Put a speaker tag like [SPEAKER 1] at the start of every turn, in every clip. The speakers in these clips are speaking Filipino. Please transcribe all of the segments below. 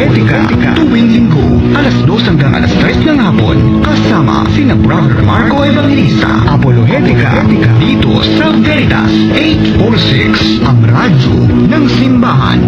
[SPEAKER 1] Apolohetica, tuwing linggo, alas 2 hanggang alas 3 ng hapon, kasama sina Brother Marco Evangelista. Apolohetica, dito sa Veritas 846, ang radyo ng simbahan.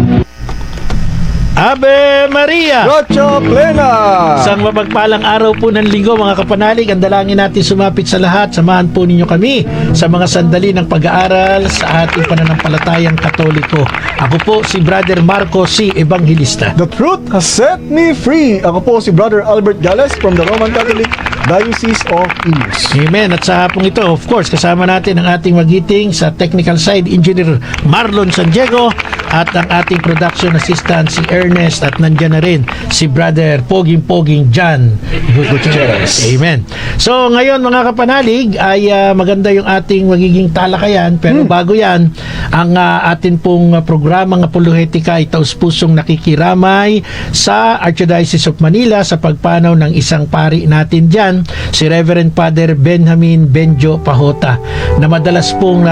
[SPEAKER 2] Ave Maria!
[SPEAKER 3] Rocho Plena!
[SPEAKER 2] Isang mapagpalang araw po ng linggo mga kapanalig. Ang dalangin natin sumapit sa lahat. Samahan po ninyo kami sa mga sandali ng pag-aaral sa ating pananampalatayang Katoliko. Ako po si Brother Marco C. Evangelista.
[SPEAKER 3] The truth has set me free. Ako po si Brother Albert Gales from the Roman Catholic Diocese of Imus.
[SPEAKER 2] Amen. At sa hapong ito, of course, kasama natin ang ating magiting sa technical side, Engineer Marlon San Diego, at ang ating production assistant si Ernest, at nandyan na rin si Brother Poging John Gutierrez. Amen. So ngayon mga kapanalig ay maganda yung ating magiging talakayan, pero bago yan, ang atin pong programang Apolohetica ay taus-pusong nakikiramay sa Archdiocese of Manila sa pagpanaw ng isang pari natin dyan, si Reverend Father Benjamin Benjo Pahota, na madalas pong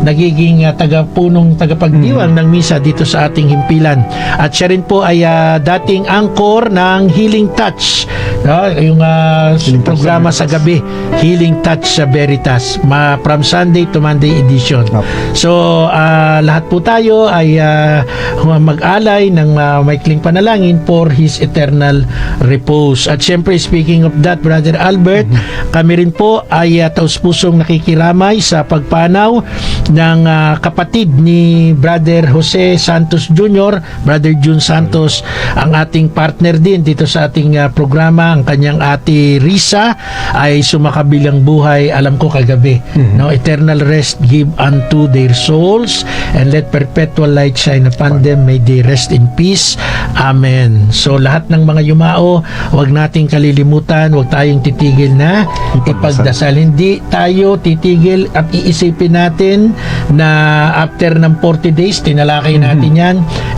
[SPEAKER 2] nagiging tagapagdiwang ng misa dito sa ating himpilan. At siya rin po ay dating anchor ng Healing Touch, yung programa sa gabi, Healing Touch sa Veritas, from Sunday to Monday edition. So lahat po tayo ay mag-alay ng maikling panalangin for his eternal repose. At syempre, speaking of that, Brother Albert, kami rin po ay taus-pusong nakikiramay sa pagpanaw ng kapatid ni Brother Jose Santos Jr., Brother Jun Santos, ang ating partner din dito sa ating programa. Ang kanyang ate Risa ay sumakabilang buhay, alam ko kagabi. Eternal rest give unto their souls, and let perpetual light shine upon them. May they rest in peace. Amen. So lahat ng mga yumao, huwag nating kalilimutan, huwag tayong titigil na ipagdasal. Hindi tayo titigil at iisipin natin na after ng 40 days, tinalakay natin yan,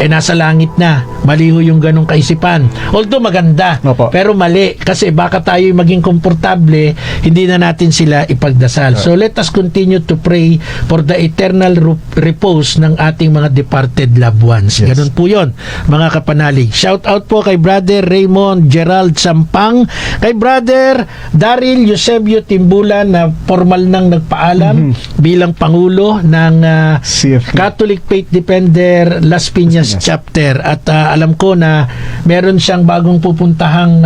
[SPEAKER 2] nasa langit na. Mali ho yung ganong kaisipan. Although maganda, pero mali. Kasi baka tayo maging komportable, hindi na natin sila ipagdasal. So let us continue to pray for the eternal repose ng ating mga departed loved ones. Ganun po yun, mga kapanalig. Shout out po kay Brother Raymond Gerald Sampang, kay Brother Daryl Eusebio Timbulan, na formal nang nagpaalam bilang Pangulo ng Catholic Faith Defender Las Piñas Chapter. At alam ko na meron siyang bagong pupuntahang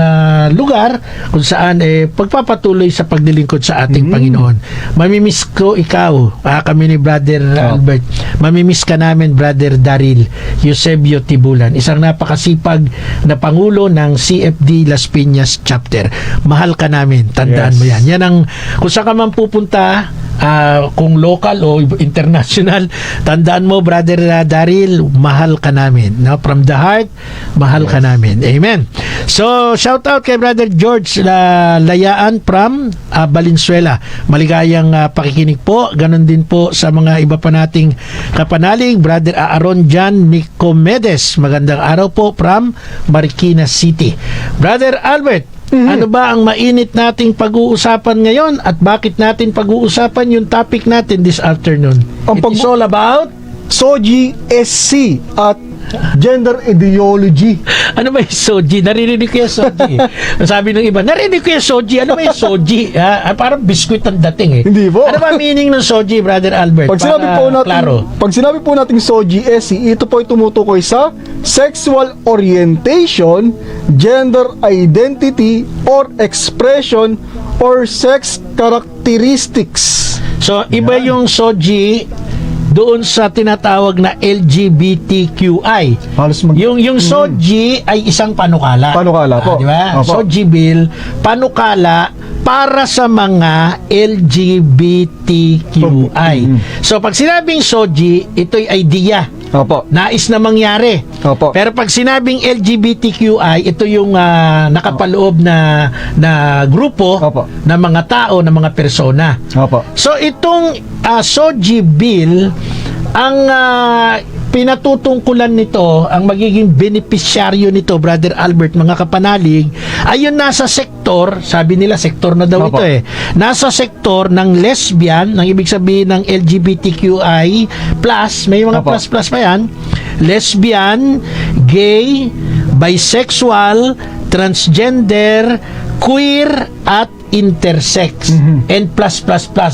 [SPEAKER 2] lugar kung saan pagpapatuloy sa paglilingkod sa ating Panginoon. Mamimiss ko ikaw, kami ni Brother Albert. Mamimiss ka namin, Brother Daryl Eusebio Tibulan, isang napakasipag na Pangulo ng CFD Las Piñas Chapter. Mahal ka namin, tandaan mo yan. Yan ang, kung saan ka man pupunta, kung local o international, tandaan mo, Brother Daryl, mahal ka namin. No? From the heart, mahal ka namin. Amen. So, shout out kay Brother George Layaan from Valenzuela. Maligayang pakikinig po. Ganon din po sa mga iba pa nating kapanalig. Brother Aaron Jan Nicomedes, magandang araw po from Marikina City. Brother Albert, ano ba ang mainit nating pag-uusapan ngayon, at bakit natin pag-uusapan yung topic natin this afternoon? It's all about
[SPEAKER 3] Soji SC at gender ideology.
[SPEAKER 2] Ano ba yung Soji? Naririnig ko yung Soji. Sabi ng iba, narinig ko yung Soji. Ano ba yung Soji? Parang biskuit ang dating eh.
[SPEAKER 3] Hindi po.
[SPEAKER 2] Ano ba meaning ng Soji, Brother Albert?
[SPEAKER 3] Pag sinabi po natin Soji SC, ito po ay tumutukoy sa sexual orientation, gender identity or expression, or sex characteristics.
[SPEAKER 2] So, iba yung Soji doon sa tinatawag na LGBTQI. Yung Soji ay isang panukala.
[SPEAKER 3] Panukala po.
[SPEAKER 2] Di ba? Soji Bill, panukala para sa mga LGBTQI. So pag sinabing Soji, ito'y idea. Nais na mangyari. Pero pag sinabing LGBTQI, ito yung nakapaloob na grupo ng mga tao, ng mga persona. So itong Soji Bill, ang pinatutungkulan nito, ang magiging beneficiaryo nito, Brother Albert, mga kapanalig, ay yung nasa sektor, sabi nila sektor na daw ito nasa sektor ng lesbian, ng ibig sabihin ng LGBTQI+, may mga plus pa yan, lesbian, gay, bisexual, transgender, queer, at intersex. And plus.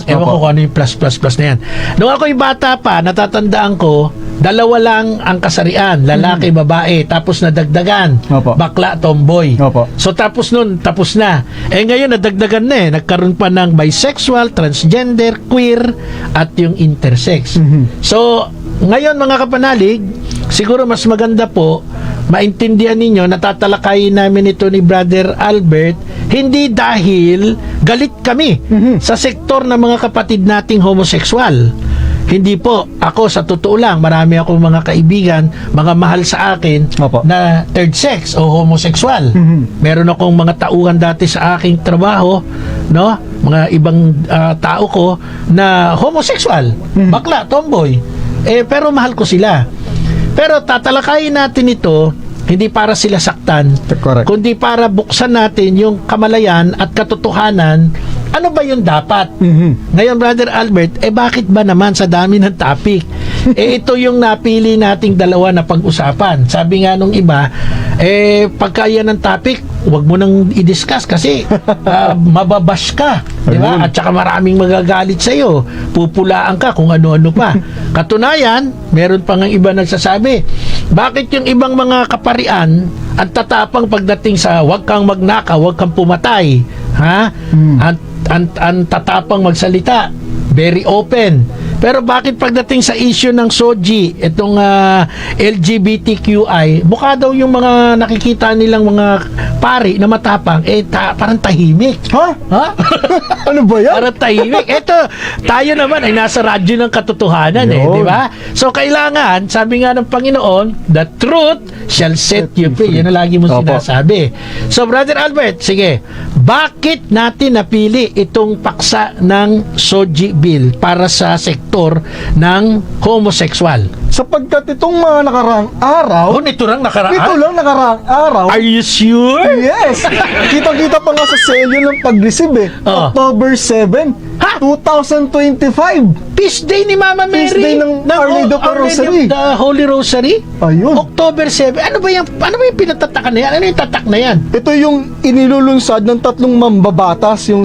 [SPEAKER 2] Ewan ko kung ano yung plus na yan. Nung ako'y bata pa, natatandaan ko, dalawa lang ang kasarian, lalaki, babae, tapos nadagdagan,
[SPEAKER 3] Opo.
[SPEAKER 2] bakla, tomboy.
[SPEAKER 3] Opo.
[SPEAKER 2] So tapos nun, tapos na. Ngayon, nadagdagan na nagkaroon pa ng bisexual, transgender, queer, at yung intersex. So, ngayon mga kapanalig, siguro mas maganda po, maintindihan ninyo, natatalakayin namin ito ni Brother Albert, hindi dahil galit kami sa sektor ng mga kapatid nating homosexual. Hindi po. Ako, sa totoo lang, marami akong mga kaibigan, mga mahal sa akin
[SPEAKER 3] Opo.
[SPEAKER 2] na third sex o homosexual. Meron akong mga tauhan dati sa aking trabaho, no? Mga ibang tao ko na homosexual, bakla, tomboy. Pero mahal ko sila. Pero tatalakayin natin ito hindi para sila saktan,
[SPEAKER 3] Correct.
[SPEAKER 2] kundi para buksan natin yung kamalayan at katotohanan. Ano ba yung dapat? Ngayon, Brother Albert, bakit ba naman sa dami ng topic? Ito yung napili nating dalawa na pag-usapan. Sabi nga nung iba, pagka yan ng topic, wag mo nang i-discuss kasi mababash ka. Di ba?
[SPEAKER 3] Ayun.
[SPEAKER 2] At saka maraming magagalit sa'yo. Pupulaan ka kung ano-ano pa. Katunayan, meron pa nga iba nagsasabi, bakit yung ibang mga kaparian ang tatapang pagdating sa wag kang magnakaw, wag kang pumatay, ha? Ang tatapang magsalita, very open. Pero bakit pagdating sa issue ng SOGI, itong LGBTQI, mukha daw yung mga nakikita nilang mga pari na matapang, parang tahimik.
[SPEAKER 3] Ha?
[SPEAKER 2] Ha?
[SPEAKER 3] Ano ba yan?
[SPEAKER 2] Parang tahimik. Ito, tayo naman ay nasa radyo ng katotohanan,
[SPEAKER 3] Yun.
[SPEAKER 2] di ba? So, kailangan, sabi nga ng Panginoon, the truth shall set you free. Yan ang lagi mo
[SPEAKER 3] Opo.
[SPEAKER 2] sinasabi. So, Brother Albert, sige, bakit natin napili itong paksa ng SOGI bill para sa sektor ng homosexual?
[SPEAKER 3] Sapagkat itong mga nakaraang araw,
[SPEAKER 2] Nito lang nakaraan?
[SPEAKER 3] ito lang nakaraang araw,
[SPEAKER 2] Are you sure?
[SPEAKER 3] yes! Kitang-kita pa nga sa selyo ng pag-receive
[SPEAKER 2] Oh.
[SPEAKER 3] October 7,
[SPEAKER 2] Ha?
[SPEAKER 3] 2025.
[SPEAKER 2] Feast day ni Mama Mary.
[SPEAKER 3] Feast day ng Our Lady of the Rosary.
[SPEAKER 2] The Holy Rosary.
[SPEAKER 3] Ayun.
[SPEAKER 2] October 7. Ano ba yung pinatatakan na yan? Ano yung tatak na yan?
[SPEAKER 3] Ito yung inilulunsad ng tatlong mambabatas, yung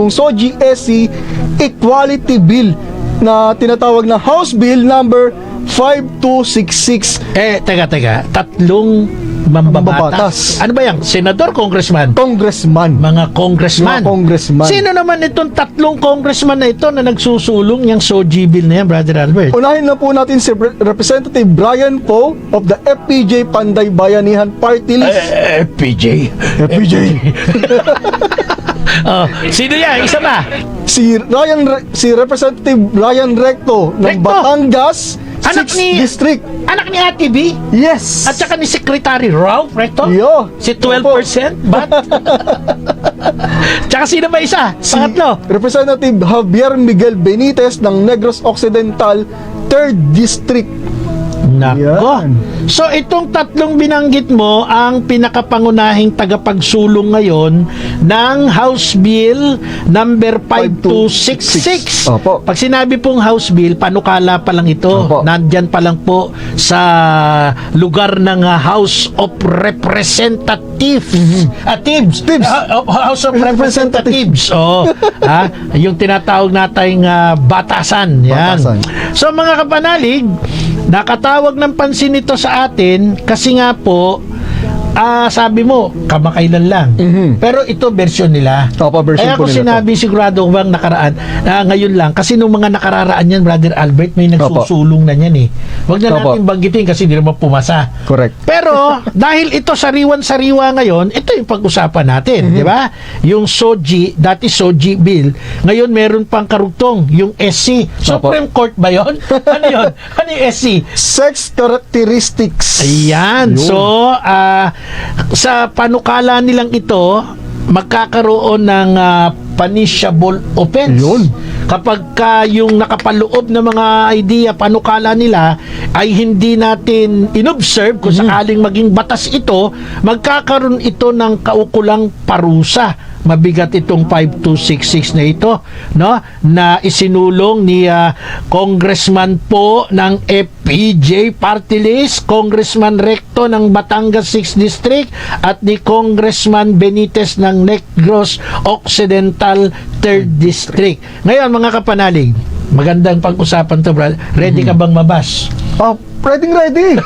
[SPEAKER 3] SOGI SC Equality Bill na tinatawag na House Bill number 5266.
[SPEAKER 2] Teka. Tatlong mambabatas.
[SPEAKER 3] Mambabatas.
[SPEAKER 2] Ano ba yan? Senador, congressman?
[SPEAKER 3] Congressman.
[SPEAKER 2] Mga congressman.
[SPEAKER 3] Mga congressman.
[SPEAKER 2] Sino naman itong tatlong congressman na ito na nagsusulong yung SOGI bill na yan, Brother Albert?
[SPEAKER 3] Unahin na po natin si Representative Brian Poe of the FPJ Panday Bayanihan Party List.
[SPEAKER 2] FPJ.
[SPEAKER 3] FPJ.
[SPEAKER 2] Sino yan? Isa ba?
[SPEAKER 3] Si Representative Ryan Recto ng
[SPEAKER 2] Recto?
[SPEAKER 3] Batangas
[SPEAKER 2] Anak
[SPEAKER 3] 6th
[SPEAKER 2] ni-
[SPEAKER 3] District.
[SPEAKER 2] Anak ni Ate B?
[SPEAKER 3] Yes.
[SPEAKER 2] At saka ni Secretary Ralph Recto?
[SPEAKER 3] Yo.
[SPEAKER 2] Si 12%? Ba't? Tsaka sino ba isa? Pangatlo?
[SPEAKER 3] Representative Javier Miguel Benitez ng Negros Occidental 3rd District.
[SPEAKER 2] Nako.
[SPEAKER 3] Yan.
[SPEAKER 2] So itong tatlong binanggit mo ang pinakapangunahing tagapagsulong ngayon ng House Bill number 5266.
[SPEAKER 3] Opo.
[SPEAKER 2] Pag sinabi pong House Bill, panukala pa lang ito.
[SPEAKER 3] Opo.
[SPEAKER 2] Nandyan pa lang po sa lugar ng House of Representatives.
[SPEAKER 3] Tibbs.
[SPEAKER 2] House of Representatives. Yung tinatawag nating batasan. Yan.
[SPEAKER 3] Batasan.
[SPEAKER 2] So mga kapanalig, nakatawag ng pansin ito sa atin kasi nga po sabi mo, kamakailan lang. Pero ito version nila.
[SPEAKER 3] Opo, version
[SPEAKER 2] Kaya
[SPEAKER 3] po
[SPEAKER 2] ako
[SPEAKER 3] nila
[SPEAKER 2] sinabi sigurado bang nakaraan, ngayon lang, kasi nung mga nakararaan yan, Brother Albert, may nagsusulong na yan eh. Huwag na
[SPEAKER 3] Opo.
[SPEAKER 2] natin banggitin kasi hindi naman pumasa.
[SPEAKER 3] Correct.
[SPEAKER 2] Pero dahil ito sariwan-sariwa ngayon, ito yung pag-usapan natin, di ba? Yung SOGI, dati SOGI bill, ngayon meron pang karugtong, yung SC. Supreme Court ba yon? Ano yun? Ano yung SC?
[SPEAKER 3] Sex characteristics.
[SPEAKER 2] Ayan.
[SPEAKER 3] Yun.
[SPEAKER 2] So, sa panukala nilang ito, magkakaroon ng punishable offense.
[SPEAKER 3] Yun.
[SPEAKER 2] Kapag yung nakapaloob na mga idea, panukala nila, ay hindi natin inobserve kung sakaling maging batas ito, magkakaroon ito ng kaukulang parusa mabigat itong 5266 na ito, no, na isinulong ni Congressman po ng FPJ Party List, Congressman Recto ng Batangas 6th District at ni Congressman Benitez ng Negros Occidental 3rd District. Ngayon mga kapanalig, magandang pag-usapan to, brad. Ready ka bang mabas?
[SPEAKER 3] Ready.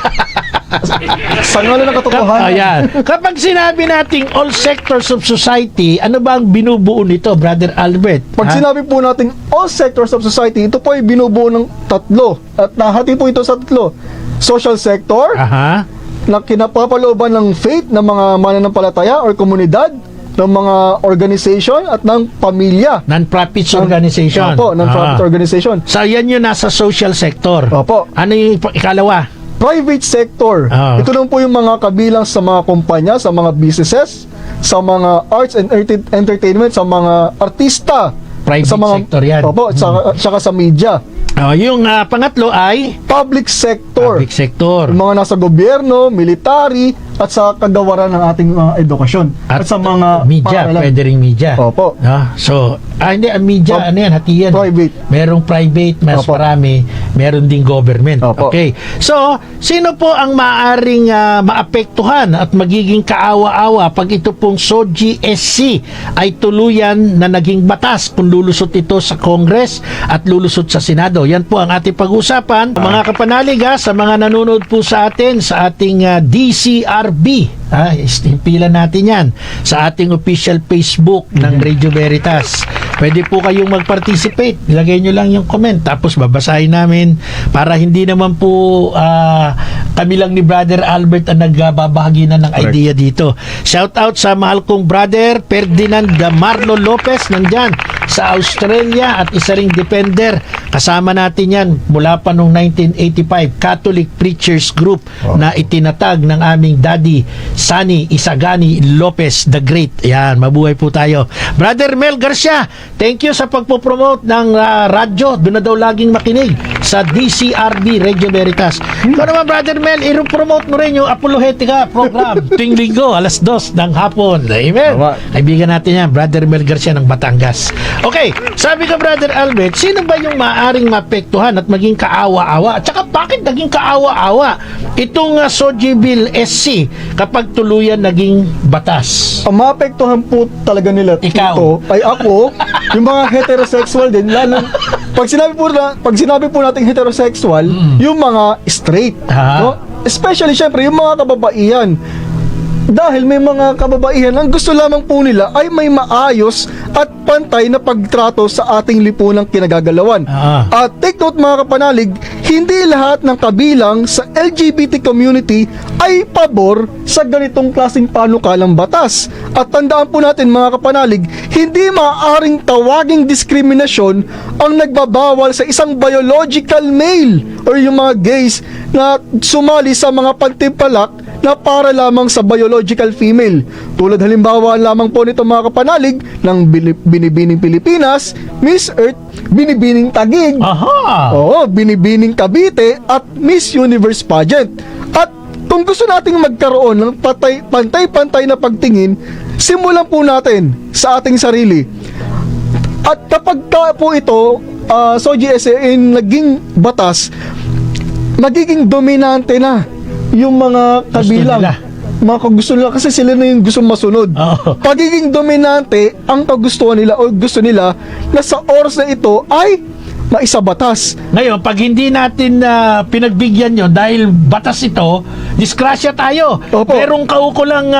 [SPEAKER 3] Sa ngalan ng katotohanan.
[SPEAKER 2] Ayan. Kapag sinabi nating all sectors of society, ano ba ang binubuo nito, Brother Albert?
[SPEAKER 3] Pag sinabi po natin all sectors of society, ito po ay binubuo ng tatlo. At nahati po ito sa tatlo. Social sector,
[SPEAKER 2] Aha.
[SPEAKER 3] na kinapapalooban ng faith ng mga mananampalataya or komunidad, ng mga organization at ng pamilya.
[SPEAKER 2] Non-profit organization.
[SPEAKER 3] Opo, non-profit organization.
[SPEAKER 2] So, yan yung nasa social sector.
[SPEAKER 3] Opo.
[SPEAKER 2] Ano yung ikalawa?
[SPEAKER 3] Private sector.
[SPEAKER 2] Ah.
[SPEAKER 3] Ito lang po yung mga kabilang sa mga kumpanya, sa mga businesses, sa mga arts and entertainment, sa mga artista.
[SPEAKER 2] Private
[SPEAKER 3] sa mga,
[SPEAKER 2] sector yan.
[SPEAKER 3] Opo, saka sa media.
[SPEAKER 2] Yung pangatlo ay
[SPEAKER 3] Public sector.
[SPEAKER 2] public sector.
[SPEAKER 3] Yung mga nasa gobyerno, military, at sa kagawaran ng ating mga edukasyon. At, sa mga
[SPEAKER 2] media,
[SPEAKER 3] pangangailangan.
[SPEAKER 2] pwede ring media.
[SPEAKER 3] Opo.
[SPEAKER 2] So, hindi, ang media, ano yan, hati yan.
[SPEAKER 3] Private.
[SPEAKER 2] Merong private, mas
[SPEAKER 3] Opo.
[SPEAKER 2] marami, meron ding government.
[SPEAKER 3] Opo.
[SPEAKER 2] Okay. So, sino po ang maaaring maapektuhan at magiging kaawa-awa pag ito pong SOGI SC ay tuluyan na naging batas kung lulusot ito sa Congress at lulusot sa Senado? Yan po ang ating pag-usapan. Mga kapanalig, sa mga nanonood po sa atin sa ating DCRB, istimpilan natin yan sa ating official Facebook ng Radio Veritas. Pwede po kayong mag-participate. Ilagay nyo lang yung comment tapos babasahin namin para hindi naman po kami lang ni Brother Albert ang nagbabahagi na ng idea dito. Shout out sa mahal kong brother Ferdinand Marlo Lopez nandyan sa Australia at isa ring defender. Kasama natin yan mula pa noong 1985 Catholic Preachers Group na itinatag ng aming daddy Sunny Isagani Lopez the Great. Yan, mabuhay po tayo. Brother Mel Garcia, thank you sa pagpopromote ng radyo. Doon na daw laging makinig sa DCRB Radio Veritas. Ikaw naman, Brother Mel, i-promote mo rin yung Apologetica program tuwing linggo, 2:00 ng hapon. Amen.
[SPEAKER 3] Tama.
[SPEAKER 2] Kaibigan natin yan, Brother Mel Garcia ng Batangas. Okay, sabi ko, Brother Albert, sino ba yung maaaring mapektuhan at maging kaawa-awa? At saka bakit naging kaawa-awa itong SOGI Bill SC kapag tuluyan naging batas?
[SPEAKER 3] Ang maapektuhan po talaga nila
[SPEAKER 2] Ikaw.
[SPEAKER 3] ito ay ako, yung mga heterosexual din, lalo pag sinabi po natin heterosexual, yung mga straight,
[SPEAKER 2] Ah.
[SPEAKER 3] no? Especially syempre yung mga kababaihan. Dahil may mga kababaihan ang gusto lamang po nila ay may maayos at pantay na pagtrato sa ating lipunang kinagagalawan.
[SPEAKER 2] Ah.
[SPEAKER 3] At take note mga kapanalig, hindi lahat ng kabilang sa LGBT community ay pabor sa ganitong klaseng panukalang batas. At tandaan po natin mga kapanalig, hindi maaaring tawaging diskriminasyon ang nagbabawal sa isang biological male or yung mga gays na sumali sa mga pantimpalak na para lamang sa biological female. Tulad halimbawa lamang po nito mga kapanalig ng Binibining Pilipinas, Miss Earth, Binibining Taguig,
[SPEAKER 2] Aha!
[SPEAKER 3] Binibining Cavite at Miss Universe Pageant. At kung gusto nating magkaroon ng pantay-pantay na pagtingin, simulan po natin sa ating sarili. At kapag po ito, SOGI SC naging batas, magiging dominante na yung mga kabilang
[SPEAKER 2] nila.
[SPEAKER 3] mga kagusto nila kasi sila na yung gusto masunod.
[SPEAKER 2] Oo.
[SPEAKER 3] Pagiging dominante ang kagustuhan nila o gusto nila na sa oras na ito ay maisabatas.
[SPEAKER 2] Ngayon, pag hindi natin pinagbigyan yon dahil batas ito, disgrasya tayo.
[SPEAKER 3] Opo.
[SPEAKER 2] Merong kaukulang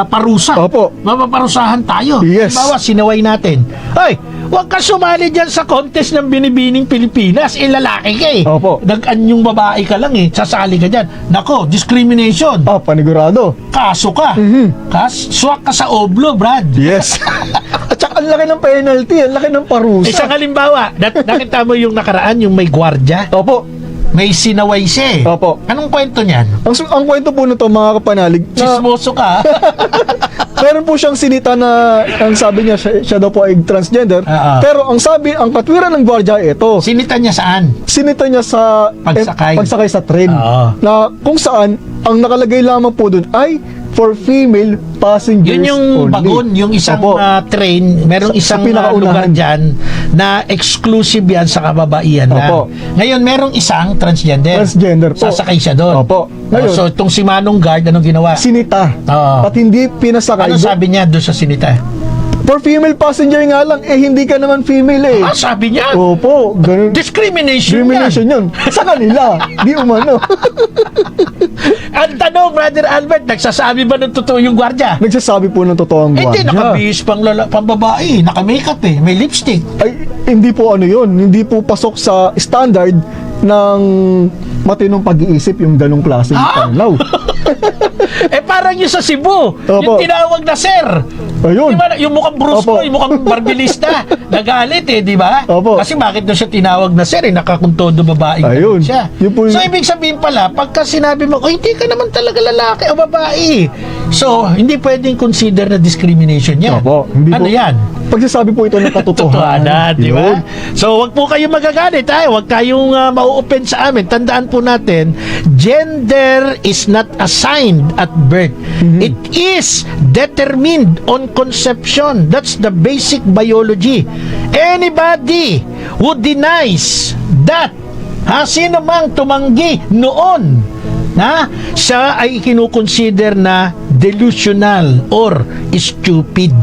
[SPEAKER 2] parusa.
[SPEAKER 3] Opo.
[SPEAKER 2] Mapaparusahan tayo.
[SPEAKER 3] Yes.
[SPEAKER 2] Halimbawa, sinaway natin. Ay, huwag ka sumali dyan sa contest ng Binibining Pilipinas. Lalaki ka eh.
[SPEAKER 3] Opo.
[SPEAKER 2] Nag-anyong babae ka lang eh. Sasali ka dyan. Nako, discrimination.
[SPEAKER 3] Panigurado.
[SPEAKER 2] Kaso ka. Swak ka sa oblo, Brad.
[SPEAKER 3] Yes. At saka ang laki ng penalty, ang laki ng parusa.
[SPEAKER 2] Isang halimbawa, nakita mo yung nakaraan, yung may gwardya,
[SPEAKER 3] Opo.
[SPEAKER 2] may sinaway siya eh.
[SPEAKER 3] Opo.
[SPEAKER 2] Anong kwento niyan?
[SPEAKER 3] Ang kwento po nito mga kapanalig, na
[SPEAKER 2] Chismoso ka.
[SPEAKER 3] meron po siyang sinita na ang sabi niya siya daw po ay transgender. Pero ang katwiran ng gwardiya ito.
[SPEAKER 2] Sinita niya saan?
[SPEAKER 3] Sinita niya sa
[SPEAKER 2] Pagsakay.
[SPEAKER 3] pagsakay sa train.
[SPEAKER 2] Oo.
[SPEAKER 3] Na kung saan ang nakalagay lamang po doon ay for female passengers
[SPEAKER 2] Yun yung
[SPEAKER 3] only.
[SPEAKER 2] bagon, yung isang
[SPEAKER 3] Opo.
[SPEAKER 2] train, merong
[SPEAKER 3] Sa
[SPEAKER 2] isang
[SPEAKER 3] pinakaunahan.
[SPEAKER 2] lugar dyan na exclusive yan sa kababaihan lang.
[SPEAKER 3] Opo.
[SPEAKER 2] Ngayon, merong isang transgender.
[SPEAKER 3] Transgender po.
[SPEAKER 2] Sasakay siya doon.
[SPEAKER 3] Opo. Ngayon,
[SPEAKER 2] So, itong si Manong Guard, anong ginawa?
[SPEAKER 3] sinita.
[SPEAKER 2] Oo.
[SPEAKER 3] At hindi pinasakay.
[SPEAKER 2] Ano sabi niya doon sa sinita?
[SPEAKER 3] For female passenger nga lang, hindi ka naman female eh.
[SPEAKER 2] Sabi niya,
[SPEAKER 3] Opo, ganun.
[SPEAKER 2] discrimination,
[SPEAKER 3] Discrimination yun. Sa kanila, di umano.
[SPEAKER 2] Ang tanong, Brother Albert, nagsasabi ba ng totoo yung gwardya?
[SPEAKER 3] Nagsasabi po ng totoong
[SPEAKER 2] Hindi,
[SPEAKER 3] gwardiya.
[SPEAKER 2] nakabihis pang babae, naka-makeup may lipstick.
[SPEAKER 3] Ay, hindi po ano yun. Hindi po pasok sa standard ng matinong pag-iisip yung ganong klaseng panlaw.
[SPEAKER 2] Parang yung sa Cebu,
[SPEAKER 3] Opo.
[SPEAKER 2] yung tinawag na sir.
[SPEAKER 3] Ayun.
[SPEAKER 2] Di ba, yung mukhang Bruce
[SPEAKER 3] Opo.
[SPEAKER 2] Lee, yung mukhang barbilista, nagalit di ba?
[SPEAKER 3] Opo.
[SPEAKER 2] Kasi bakit doon siya tinawag na sir, nakakuntodo babae
[SPEAKER 3] Ayun.
[SPEAKER 2] siya.
[SPEAKER 3] Yun po
[SPEAKER 2] So,
[SPEAKER 3] yung-
[SPEAKER 2] ibig sabihin pala, pagka sinabi mo, hindi ka naman talaga lalaki o babae. So, hindi pwedeng consider na discrimination yan.
[SPEAKER 3] Opo, hindi
[SPEAKER 2] Ano
[SPEAKER 3] po-
[SPEAKER 2] yan?
[SPEAKER 3] Pagsasabi po ito ng katotohanan.
[SPEAKER 2] Totohanan, di ba?
[SPEAKER 3] Yun.
[SPEAKER 2] So, wag po kayong magagalit, Wag kayong mau-open sa amin. Tandaan po natin, gender is not assigned at birth. It is determined on conception. That's the basic biology. Anybody who denies that, sino mang tumanggi noon na siya ay kinukonsider na delusional or stupid.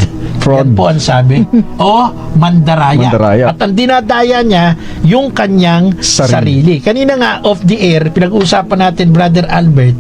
[SPEAKER 3] Fraud.
[SPEAKER 2] Yan po ang sabi. O mandaraya.
[SPEAKER 3] Mandaraya.
[SPEAKER 2] At ang dinadaya niya, yung kanyang sarili. Kanina nga, off the air, pinag-uusapan natin, Brother Albert,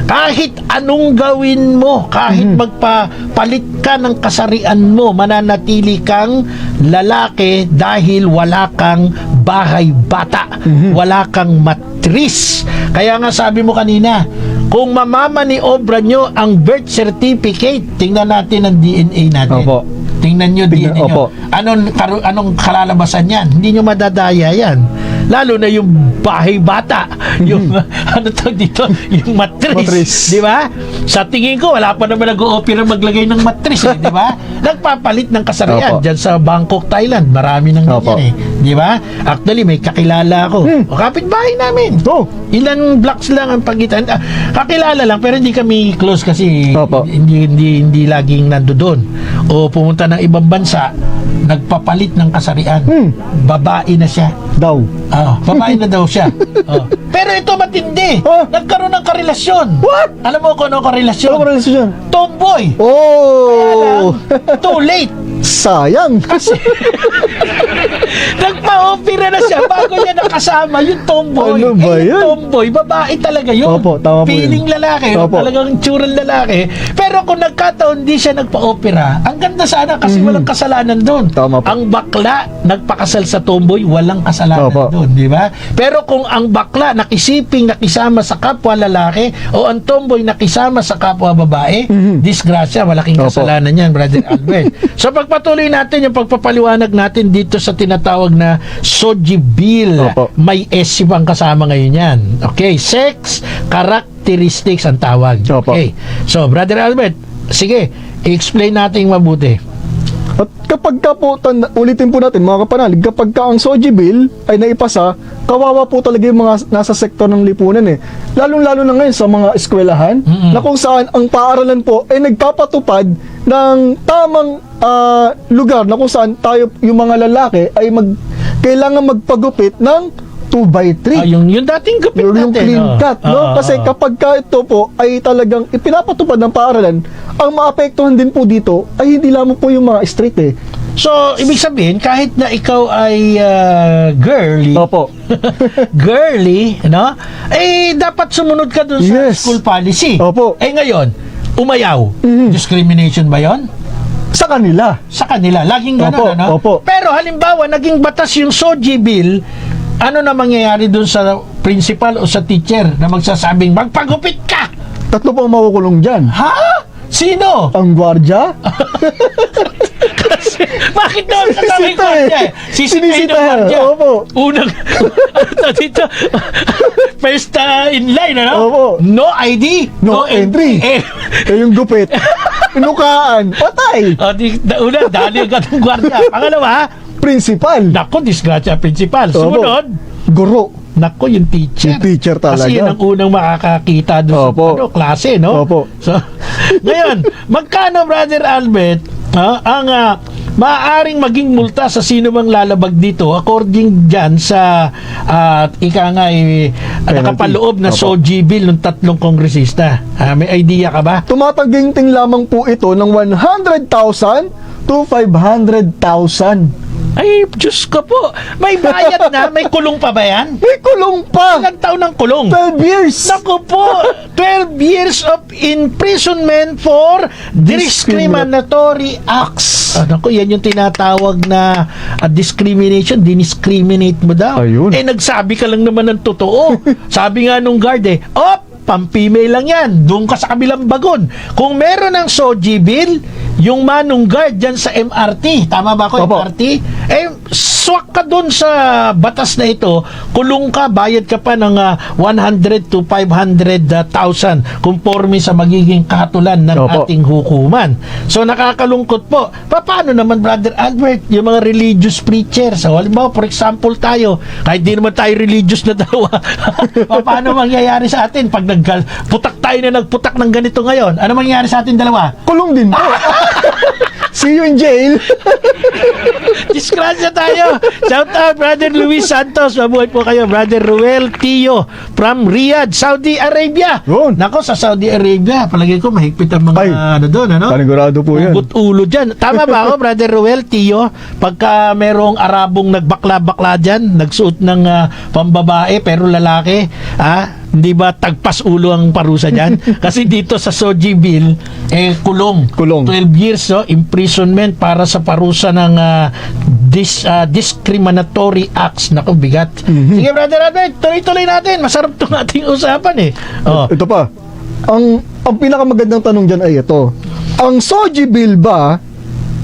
[SPEAKER 2] kahit anong gawin mo, kahit magpapalit ka ng kasarian mo, mananatili kang lalaki dahil wala kang bahay bata, wala kang matris. Kaya nga sabi mo kanina, kung mamamaniobra nyo ang birth certificate, tingnan natin ang DNA natin.
[SPEAKER 3] Opo.
[SPEAKER 2] Tingnan nyo DNA nyo.
[SPEAKER 3] Opo.
[SPEAKER 2] Anong kalalabasan yan? Hindi nyo madadaya yan. Lalo na yung bahay bata, yung ano to dito, yung matris,
[SPEAKER 3] Matris.
[SPEAKER 2] di ba? Sa tingin ko wala pa naman nag-o-opera maglagay ng matris, di ba? Nagpapalit ng kasarian
[SPEAKER 3] Opo.
[SPEAKER 2] diyan sa Bangkok, Thailand. Marami nang
[SPEAKER 3] Opo.
[SPEAKER 2] ganyan di ba? Actually may kakilala ako. O kapitbahay namin.
[SPEAKER 3] Oh,
[SPEAKER 2] Ilan blocks lang ang pagitan. Kakilala lang pero hindi kami close kasi
[SPEAKER 3] Opo.
[SPEAKER 2] hindi laging nandoon. O pumunta ng ibang bansa, nagpapalit ng kasarian. Babae na siya.
[SPEAKER 3] daw.
[SPEAKER 2] Babae na daw siya. Pero ito matindi. Nagkaroon ng karelasyon.
[SPEAKER 3] What?
[SPEAKER 2] Alam mo kung ano karelasyon?
[SPEAKER 3] Ano ko rin siya?
[SPEAKER 2] Tomboy.
[SPEAKER 3] Oh!
[SPEAKER 2] Too late.
[SPEAKER 3] Sayang.
[SPEAKER 2] Kasi nagpa-opera na siya bago niya nakasama yung tomboy.
[SPEAKER 3] Ano ba
[SPEAKER 2] yung
[SPEAKER 3] yun?
[SPEAKER 2] tomboy, babae talaga yun.
[SPEAKER 3] Opo, tama po
[SPEAKER 2] Feeling
[SPEAKER 3] yun.
[SPEAKER 2] lalaki,
[SPEAKER 3] Opo.
[SPEAKER 2] talagang tsurang lalaki. Pero kung nagkataon di siya nagpa-opera, ang ganda sana kasi walang kasalanan doon.
[SPEAKER 3] Tama po.
[SPEAKER 2] Ang bakla nagpakasal sa tomboy, walang kasalanan
[SPEAKER 3] Opo.
[SPEAKER 2] doon, di ba? Pero kung ang bakla nakisiping nakisama sa kapwa lalaki o ang tomboy nakisama sa kapwa babae, disgrasya, malaking
[SPEAKER 3] Opo.
[SPEAKER 2] kasalanan yan, Brother Albert. So pagpatuloy natin yung pagpapaliwanag natin dito sa tinatawag na Soji Bill.
[SPEAKER 3] Opo.
[SPEAKER 2] May S ang kasama ngayon yan. Okay, sex characteristics ang tawag.
[SPEAKER 3] Opo.
[SPEAKER 2] Okay. So, Brother Albert, sige, i-explain natin mabuti.
[SPEAKER 3] At kapag ka po, ulitin po natin mga kapanalig, kapag ka ang Soji Bill ay naipasa, kawawa po talaga yung mga nasa sektor ng lipunan eh. Lalong-lalo na ngayon sa mga eskwelahan, na kung saan ang paaralan po ay nagpapatupad ng tamang lugar na kung saan tayo, yung mga lalaki, ay kailangan magpagupit ng 2x3.
[SPEAKER 2] Yung dating gupit
[SPEAKER 3] Yung
[SPEAKER 2] natin.
[SPEAKER 3] clean cut, no? Kasi
[SPEAKER 2] kapag
[SPEAKER 3] kapag ka ito po ay talagang ipinapatupad ng paaralan, ang maapektuhan din po dito ay hindi lamang po yung mga street eh.
[SPEAKER 2] So, ibig sabihin, kahit na ikaw ay girly,
[SPEAKER 3] Opo.
[SPEAKER 2] girly, no? Dapat sumunod ka dun sa
[SPEAKER 3] Yes.
[SPEAKER 2] school policy.
[SPEAKER 3] Opo.
[SPEAKER 2] Ngayon, umayaw. Discrimination ba yon?
[SPEAKER 3] Sa kanila.
[SPEAKER 2] Sa kanila. Laging
[SPEAKER 3] Opo,
[SPEAKER 2] gano'n, ano?
[SPEAKER 3] opo.
[SPEAKER 2] Pero halimbawa, naging batas yung Soji Bill, ano na mangyayari dun sa principal o sa teacher na magsasabing, magpagupit ka!
[SPEAKER 3] 3 po ang makukulong dyan.
[SPEAKER 2] Ha? Sino?
[SPEAKER 3] Ang gwardya,
[SPEAKER 2] Bakit doon sa tabi
[SPEAKER 3] Sinisita
[SPEAKER 2] ko
[SPEAKER 3] eh.
[SPEAKER 2] niya?
[SPEAKER 3] Sinisita,
[SPEAKER 2] Guardia.
[SPEAKER 3] opo.
[SPEAKER 2] Unang, ano dito? First in line, ano?
[SPEAKER 3] Opo.
[SPEAKER 2] No ID,
[SPEAKER 3] no entry. Eh, yung gupit. Inukaan. Patay.
[SPEAKER 2] Una, dali agad ng gwardiya. Pangalawa,
[SPEAKER 3] Principal.
[SPEAKER 2] nako, disgrasya principal.
[SPEAKER 3] Opo.
[SPEAKER 2] Sumunod,
[SPEAKER 3] Guro.
[SPEAKER 2] nako, yung teacher.
[SPEAKER 3] Yung teacher talaga.
[SPEAKER 2] Kasi yun ang unang makakakita doon
[SPEAKER 3] Opo.
[SPEAKER 2] sa klase, no?
[SPEAKER 3] Opo.
[SPEAKER 2] So, Ngayon, magkano, Brother Albert, ang maaaring maging multa sa sino mang lalabag dito according dyan sa ika nga nakapaloob na
[SPEAKER 3] Opo.
[SPEAKER 2] SOGI bill ng 3 kongresista. May idea ka ba?
[SPEAKER 3] Tumataginting lamang po ito ng 100,000 to 500,000.
[SPEAKER 2] Ay, Diyos ko po. May bayad na. May kulong pa ba yan?
[SPEAKER 3] May kulong pa!
[SPEAKER 2] Ilang taon ng kulong?
[SPEAKER 3] 12 years!
[SPEAKER 2] Naku po, 12 years of imprisonment for discriminatory acts. Naku, yan yung tinatawag na discrimination. Diniscriminate mo daw.
[SPEAKER 3] Ayun.
[SPEAKER 2] Nagsabi ka lang naman ng totoo. Sabi nga nung guard pang-female lang yan. Doon ka sa kabilang bagon. Kung meron ng SOGI bill, yung manong guard dyan sa MRT, tama ba ako,
[SPEAKER 3] Opo.
[SPEAKER 2] MRT? Swak ka doon sa batas na ito, kulong ka, bayad ka pa ng 100 to 500,000 conforme sa magiging katulan ng
[SPEAKER 3] Opo.
[SPEAKER 2] ating hukuman. So nakakalungkot po. Paano naman, Brother Albert, yung mga religious preachers? So, halimbawa, for example tayo, kahit di naman tayo religious na dalawa, paano mangyayari sa atin pag putak tayo na nagputak ng ganito ngayon? Ano mangyayari sa atin dalawa?
[SPEAKER 3] Kulong din po. See you in jail.
[SPEAKER 2] Disgrasya tayo. Shout out, Brother Luis Santos. Mabuhay po kayo, Brother Ruel Tio from Riyadh, Saudi Arabia.
[SPEAKER 3] Yun.
[SPEAKER 2] Nako, sa Saudi Arabia, palagay ko mahigpit ang mga
[SPEAKER 3] Ay,
[SPEAKER 2] doon, ano?
[SPEAKER 3] Panigurado po yan.
[SPEAKER 2] Ugot ulo dyan. Tama ba ako, Brother Ruel Tio? Pagka merong Arabong nagbakla-bakla dyan, nagsuot ng pambabae pero lalaki, hindi ba tagpas ulo ang parusa dyan? Kasi dito sa SOGI bill, kulong. 12 years, imprisonment para sa parusa ng discriminatory acts. Naku, bigat. Sige, Brother Albert, tuloy-tuloy natin. Masarap itong ating usapan
[SPEAKER 3] Ito pa. Ang pinakamagandang tanong dyan ay ito. Ang SOGI bill ba,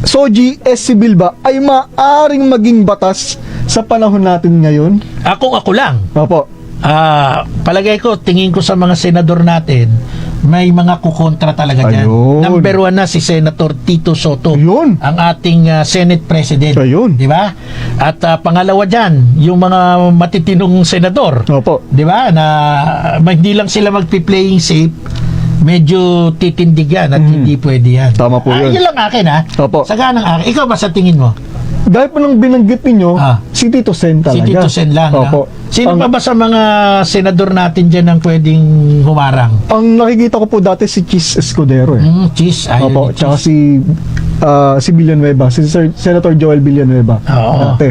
[SPEAKER 3] SOGI SC bill ba, ay maaring maging batas sa panahon natin ngayon?
[SPEAKER 2] Kung ako lang,
[SPEAKER 3] Opo.
[SPEAKER 2] palagay ko, tingin ko sa mga senador natin, may mga kukontra talaga dyan.
[SPEAKER 3] Ayun.
[SPEAKER 2] Number 1 na si Senator Tito Soto,
[SPEAKER 3] Ayun.
[SPEAKER 2] ang ating Senate President.
[SPEAKER 3] Ayun.
[SPEAKER 2] Di ba? At pangalawa dyan, yung mga matitinong senador.
[SPEAKER 3] Opo.
[SPEAKER 2] Di ba? Na hindi lang sila magpi-playing safe, medyo titindig yan at hindi pwede yan.
[SPEAKER 3] Tama po yun.
[SPEAKER 2] Yun lang akin,
[SPEAKER 3] Opo.
[SPEAKER 2] Saganang akin. Ikaw ba sa tingin mo?
[SPEAKER 3] Dahil po nang binanggit ninyo,
[SPEAKER 2] Ah.
[SPEAKER 3] si Tito Sen talaga.
[SPEAKER 2] Si Tito Sen lang.
[SPEAKER 3] Opo.
[SPEAKER 2] Sino pa ba sa mga senador natin dyan ang pwedeng humarang?
[SPEAKER 3] Ang nakikita ko po dati si Chis Escudero
[SPEAKER 2] Cheese. Ayaw
[SPEAKER 3] Opo,
[SPEAKER 2] ni
[SPEAKER 3] tsaka
[SPEAKER 2] Cheese.
[SPEAKER 3] si Villanueva, si Senator Joel Villanueva.
[SPEAKER 2] Oo.
[SPEAKER 3] Dati.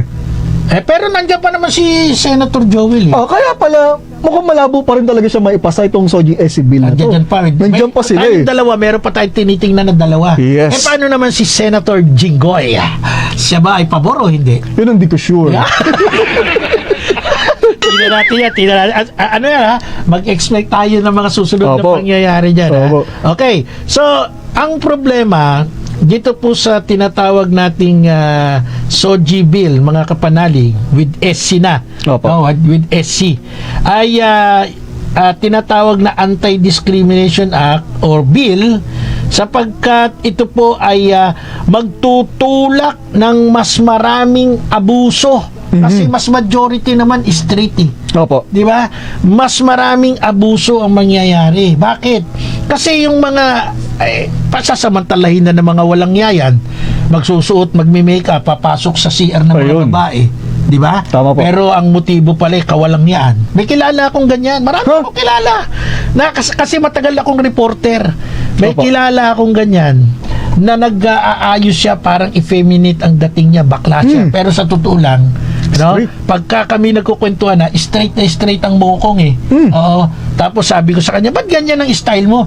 [SPEAKER 2] Pero nandiyan pa naman si Senator Joel.
[SPEAKER 3] Kaya pala, mukhang malabo pa rin talaga siya maipasa itong SOGI SC bill na to.
[SPEAKER 2] Nandiyan pa.
[SPEAKER 3] Nandiyan pa sila
[SPEAKER 2] tayong dalawa, meron pa tayong tinitingnan na dalawa.
[SPEAKER 3] Yes.
[SPEAKER 2] Paano naman si Senator Jinggoy? Siya ba ay pabor o hindi?
[SPEAKER 3] Yun hindi ko sure.
[SPEAKER 2] Tingnan natin yan. Ano yan mag-expect tayo ng mga susunod na
[SPEAKER 3] Opo.
[SPEAKER 2] pangyayari dyan.
[SPEAKER 3] Opo.
[SPEAKER 2] Okay. So, ang problema dito po sa tinatawag nating SOGI bill, mga kapanalig, with SC na.
[SPEAKER 3] Opo.
[SPEAKER 2] With SC. Ay tinatawag na Anti-Discrimination Act or Bill sapagkat ito po ay magtutulak ng mas maraming abuso. Kasi mas majority naman straight
[SPEAKER 3] Opo.
[SPEAKER 2] Di ba? Mas maraming abuso ang mangyayari. Bakit? Kasi yung mga pasasamantalahin na ng mga walang yayan, magsusuot, magme-makeup, papasok sa CR ng mga
[SPEAKER 3] Ayun.
[SPEAKER 2] babae. Di ba?
[SPEAKER 3] Tama po.
[SPEAKER 2] Pero ang motibo pala kawalang yan. May kilala akong ganyan. Marami akong kilala. Kasi matagal akong reporter. May
[SPEAKER 3] Opo.
[SPEAKER 2] kilala akong ganyan na nag-aayos siya, parang effeminate ang dating niya, bakla siya. Pero sa totoo lang,
[SPEAKER 3] Straight.
[SPEAKER 2] pagka kami nagkukwentuhan na straight ang mukong Oo. Tapos sabi ko sa kanya, ba't ganyan ang style mo?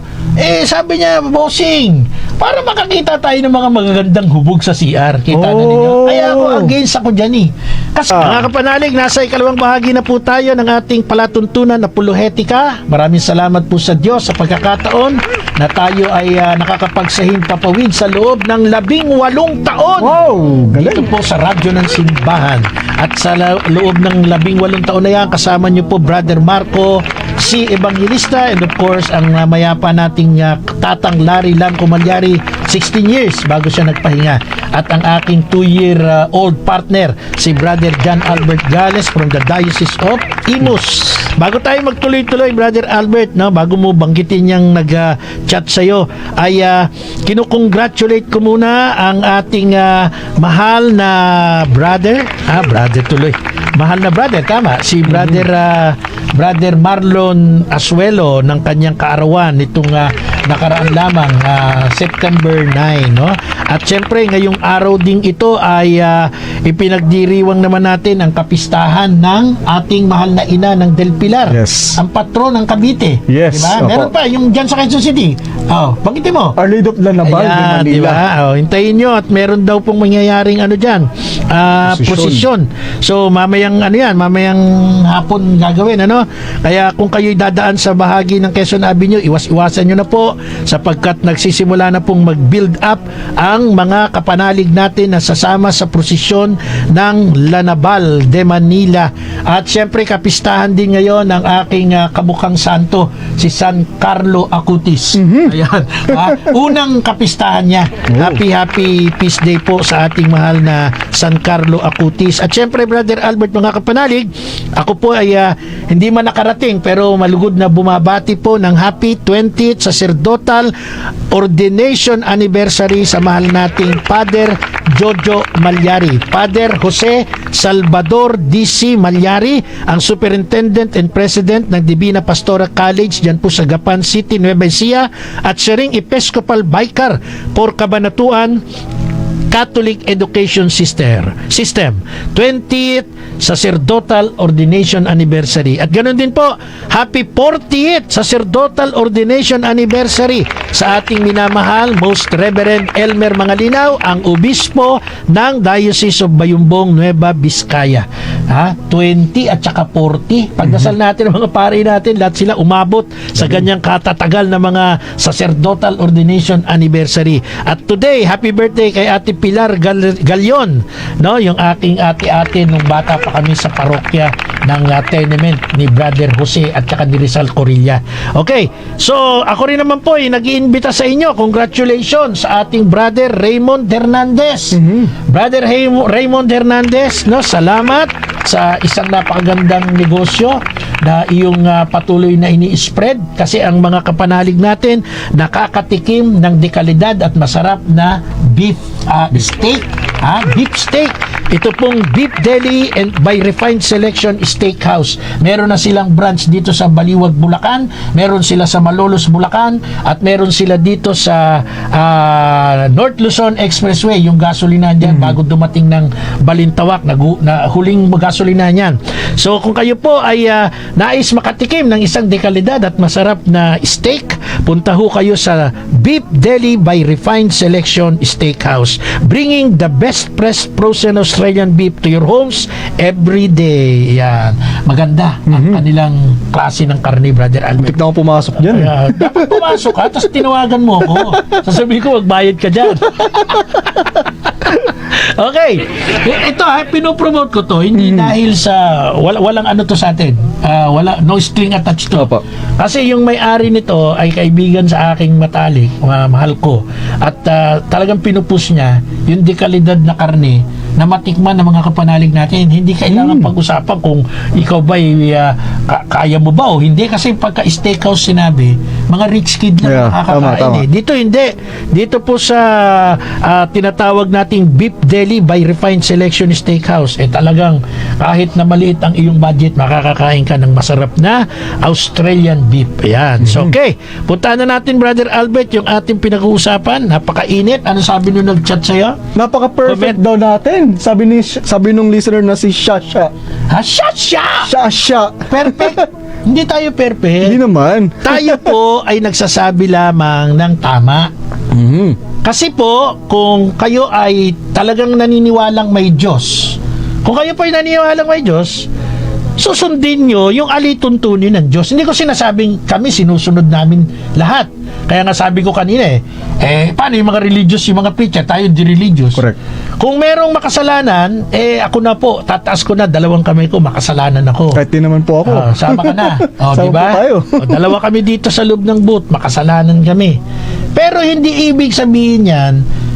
[SPEAKER 2] Sabi niya, bossing, para makakita tayo ng mga magagandang hubog sa CR. Kita na ninyo. Kaya ako, against ako dyan Kasi mga kapanalig, nasa ikalawang bahagi na po tayo ng ating palatuntunan na apolohetika. Maraming salamat po sa Diyos sa pagkakataon na tayo ay nakakapagsahing papawid sa loob ng 18 taon.
[SPEAKER 3] Wow,
[SPEAKER 2] Dito
[SPEAKER 3] galing.
[SPEAKER 2] po sa Radyo ng Simbahan. At sa loob ng 18 taon na yan, kasama niyo po Brother Marco si Evangelista, and of course ang mayapa nating tatang Larry Lanco Malyari, 16 years bago siya nagpahinga, at ang aking 2-year-old partner si Brother John Albert Gales from the Diocese of Imus. Bago tayo magtuloy-tuloy, Brother Albert, no, bago mo banggitin yung nag-chat sa'yo, ay kinukongratulate ko muna ang ating mahal na brother, brother tuloy, mahal na brother, tama, si Brother Marlon Asuelo ng kanyang kaarawan nitong nakaraan lamang, September 9, no? At syempre ngayong araw ding ito ay ipinagdiriwang naman natin ang kapistahan ng ating mahal na ina ng Del Pilar,
[SPEAKER 3] Yes.
[SPEAKER 2] ang patron ng Cavite.
[SPEAKER 3] Yes,
[SPEAKER 2] Diba?
[SPEAKER 3] opo.
[SPEAKER 2] Meron pa yung dyan sa Quezon City. Banggitin mo.
[SPEAKER 3] Our Lady of Lanabal de
[SPEAKER 2] Ayan,
[SPEAKER 3] Manila.
[SPEAKER 2] diba? Hintayin nyo, at meron daw pong mangyayaring dyan, prosesyon. So mamayang mamayang hapon gagawin, Kaya kung kayo'y dadaan sa bahagi ng Quezon Avenue, iwas-iwasan nyo na po, sapagkat nagsisimula na pong mag-build up ang mga kapanalig natin na sasama sa prosesyon ng Lanabal de Manila. At syempre kapistahan din ngayon ng aking kamukhang santo, si San Carlo Acutis. Ayan. Unang kapistahan niya. Happy Peace Day po sa ating mahal na San Carlo Acutis. At syempre, Brother Albert, mga kapanalig, ako po ay hindi man nakarating pero malugod na bumabati po ng happy 20th Sacerdotal Ordination Anniversary sa mahal nating Father Jojo Malyari, Father Jose Salvador D.C. Malyari, ang Superintendent and President ng Divina Pastoral College dyan po sa Gapan City, Nueva Ecija, at siya ring Episcopal Vicar for Cabanatuan Catholic Education System 20th Sacerdotal Ordination Anniversary. At ganoon din po, happy 40th Sacerdotal Ordination Anniversary sa ating minamahal Most Reverend Elmer Mangalinaw, ang obispo ng Diocese of Bayumbong, Nueva Vizcaya. 20 at saka 40. Pagdasal natin ang mga pari natin, lahat sila umabot sa ganyang katatagal na mga Sacerdotal Ordination Anniversary. At today, happy birthday kay Ate Pilar Galion, yung aking ate-ate nung bata pa kami sa parokya ng tenement ni Brother Jose at saka ni Rizal Corilla. Okay, so ako rin naman po nag-iimbita sa inyo. Congratulations sa ating Brother Raymond Hernandez. Brother Raymond Hernandez, salamat sa isang napakagandang negosyo na iyong patuloy na ini-spread, kasi ang mga kapanalig natin nakakatikim ng dekalidad at masarap na beef steak. Beef steak. Ito pong Beef Deli and by Refined Selection Steakhouse. Meron na silang branch dito sa Baliwag, Bulacan. Meron sila sa Malolos, Bulacan. At meron sila dito sa North Luzon Expressway, yung gasolina dyan, bago dumating ng Balintawak, na huling gasolina niyan. So kung kayo po ay nais makatikim ng isang dekalidad at masarap na steak, punta ho kayo sa Beef Deli by Refined Selection Steakhouse, bringing the best pressed frozen Australian beef to your homes every day. Yan. Maganda ang kanilang klase ng karne, Brother Albert.
[SPEAKER 3] Muntik na ako pumasok dyan.
[SPEAKER 2] Dapat pumasok ka, tapos tinawagan mo ako. Sasabihin ko, magbayad ka dyan. Okay. Ito pinopromote ko to, hindi dahil sa walang ano to sa atin. No string attached to.
[SPEAKER 3] Opo.
[SPEAKER 2] Kasi yung may-ari nito ay kaibigan sa aking matalik, mahal ko. At talagang pinupush niya yung dekalidad na karne na matikman ng mga kapanalig natin. Hindi kailangan pag-usapan kung ikaw ba kaya mo ba o hindi, kasi pagka steakhouse sinabi, mga rich kid lang makakakain.
[SPEAKER 3] Tama.
[SPEAKER 2] Dito hindi. Dito po sa tinatawag nating Beef Deli by Refined Selection Steakhouse, talagang kahit na maliit ang iyong budget, makakakain ka ng masarap na Australian beef. Ayan. So okay, puntahan na natin, Brother Albert, yung ating pinag-uusapan. Napakainit. Ano sabi nung nag-chat sa'yo?
[SPEAKER 3] Napaka-perfect daw natin. Sabi nung listener na si Shasha.
[SPEAKER 2] Shasha!
[SPEAKER 3] Shasha.
[SPEAKER 2] Perfect. Hindi tayo perfect.
[SPEAKER 3] Hindi naman.
[SPEAKER 2] Tayo po ay nagsasabi lamang ng tama. Kasi po, kung kayo ay talagang naniniwalang may Diyos, kung kayo po ay naniniwalang may Diyos, susundin nyo yung alituntunin ng Diyos. Hindi ko sinasabing kami sinusunod namin lahat. Kaya nga sabi ko kanina paano yung mga religious, yung mga preacher, tayo di religious.
[SPEAKER 3] Correct.
[SPEAKER 2] Kung merong makasalanan, ako na po, tataas ko na, dalawang kamay ko, makasalanan ako.
[SPEAKER 3] Kahit di naman po ako.
[SPEAKER 2] Sama ka na.
[SPEAKER 3] Sama
[SPEAKER 2] Di ba?
[SPEAKER 3] po tayo.
[SPEAKER 2] Dalawa kami dito sa loob ng booth, makasalanan kami. Pero hindi ibig sabihin yan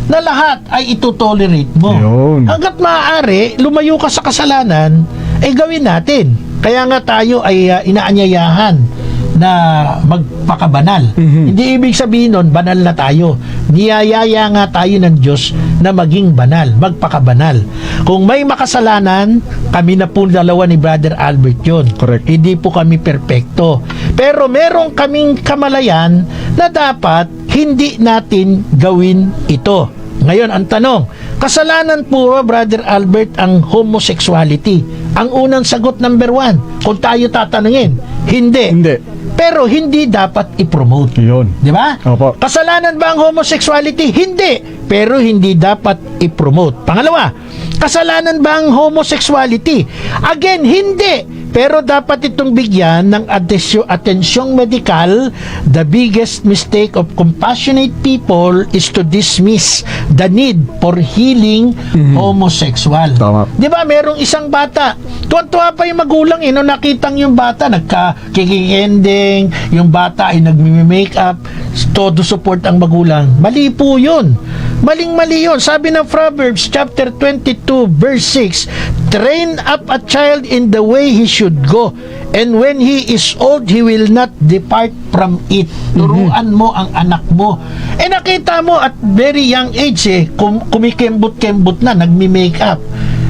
[SPEAKER 2] na lahat ay ito-tolerate mo.
[SPEAKER 3] Yun.
[SPEAKER 2] Hanggat maaari, lumayo ka sa kasalanan, gawin natin. Kaya nga tayo ay inaanyayahan na magpakabanal. Hindi ibig sabihin nun, banal na tayo. Niyayaya nga tayo ng Diyos na maging banal, magpakabanal. Kung may makasalanan, kami na po dalawa ni Brother Albert yun.
[SPEAKER 3] Correct.
[SPEAKER 2] Hindi po kami perpekto. Pero meron kaming kamalayan na dapat hindi natin gawin ito. Ngayon, ang tanong, kasalanan po ba, Brother Albert, ang homosexuality? Ang unang sagot, number 1, kung tayo tatanungin, hindi.
[SPEAKER 3] Hindi.
[SPEAKER 2] Pero hindi dapat i-promote.
[SPEAKER 3] Yun.
[SPEAKER 2] Di ba?
[SPEAKER 3] Opo.
[SPEAKER 2] Kasalanan ba ang homosexuality? Hindi. Pero hindi dapat i-promote. Pangalawa, kasalanan ba ang homosexuality? Again, hindi. Pero dapat itong bigyan ng atensyong medikal. The biggest mistake of compassionate people is to dismiss the need for healing homosexual.
[SPEAKER 3] Tama.
[SPEAKER 2] Di ba, merong isang bata, tuwa-tuwa pa yung magulang, nung nakitang yung bata, nagka-kikikending, yung bata ay nagmi-makeup, todo support ang magulang. Mali po yun. Maling-mali yun. Sabi ng Proverbs chapter 22 verse 6, train up a child in the way he should go, and when he is old, he will not depart from it. Turuan mo ang anak mo. Nakita mo at very young age, kumikembot-kembot na, nagmi-makeup.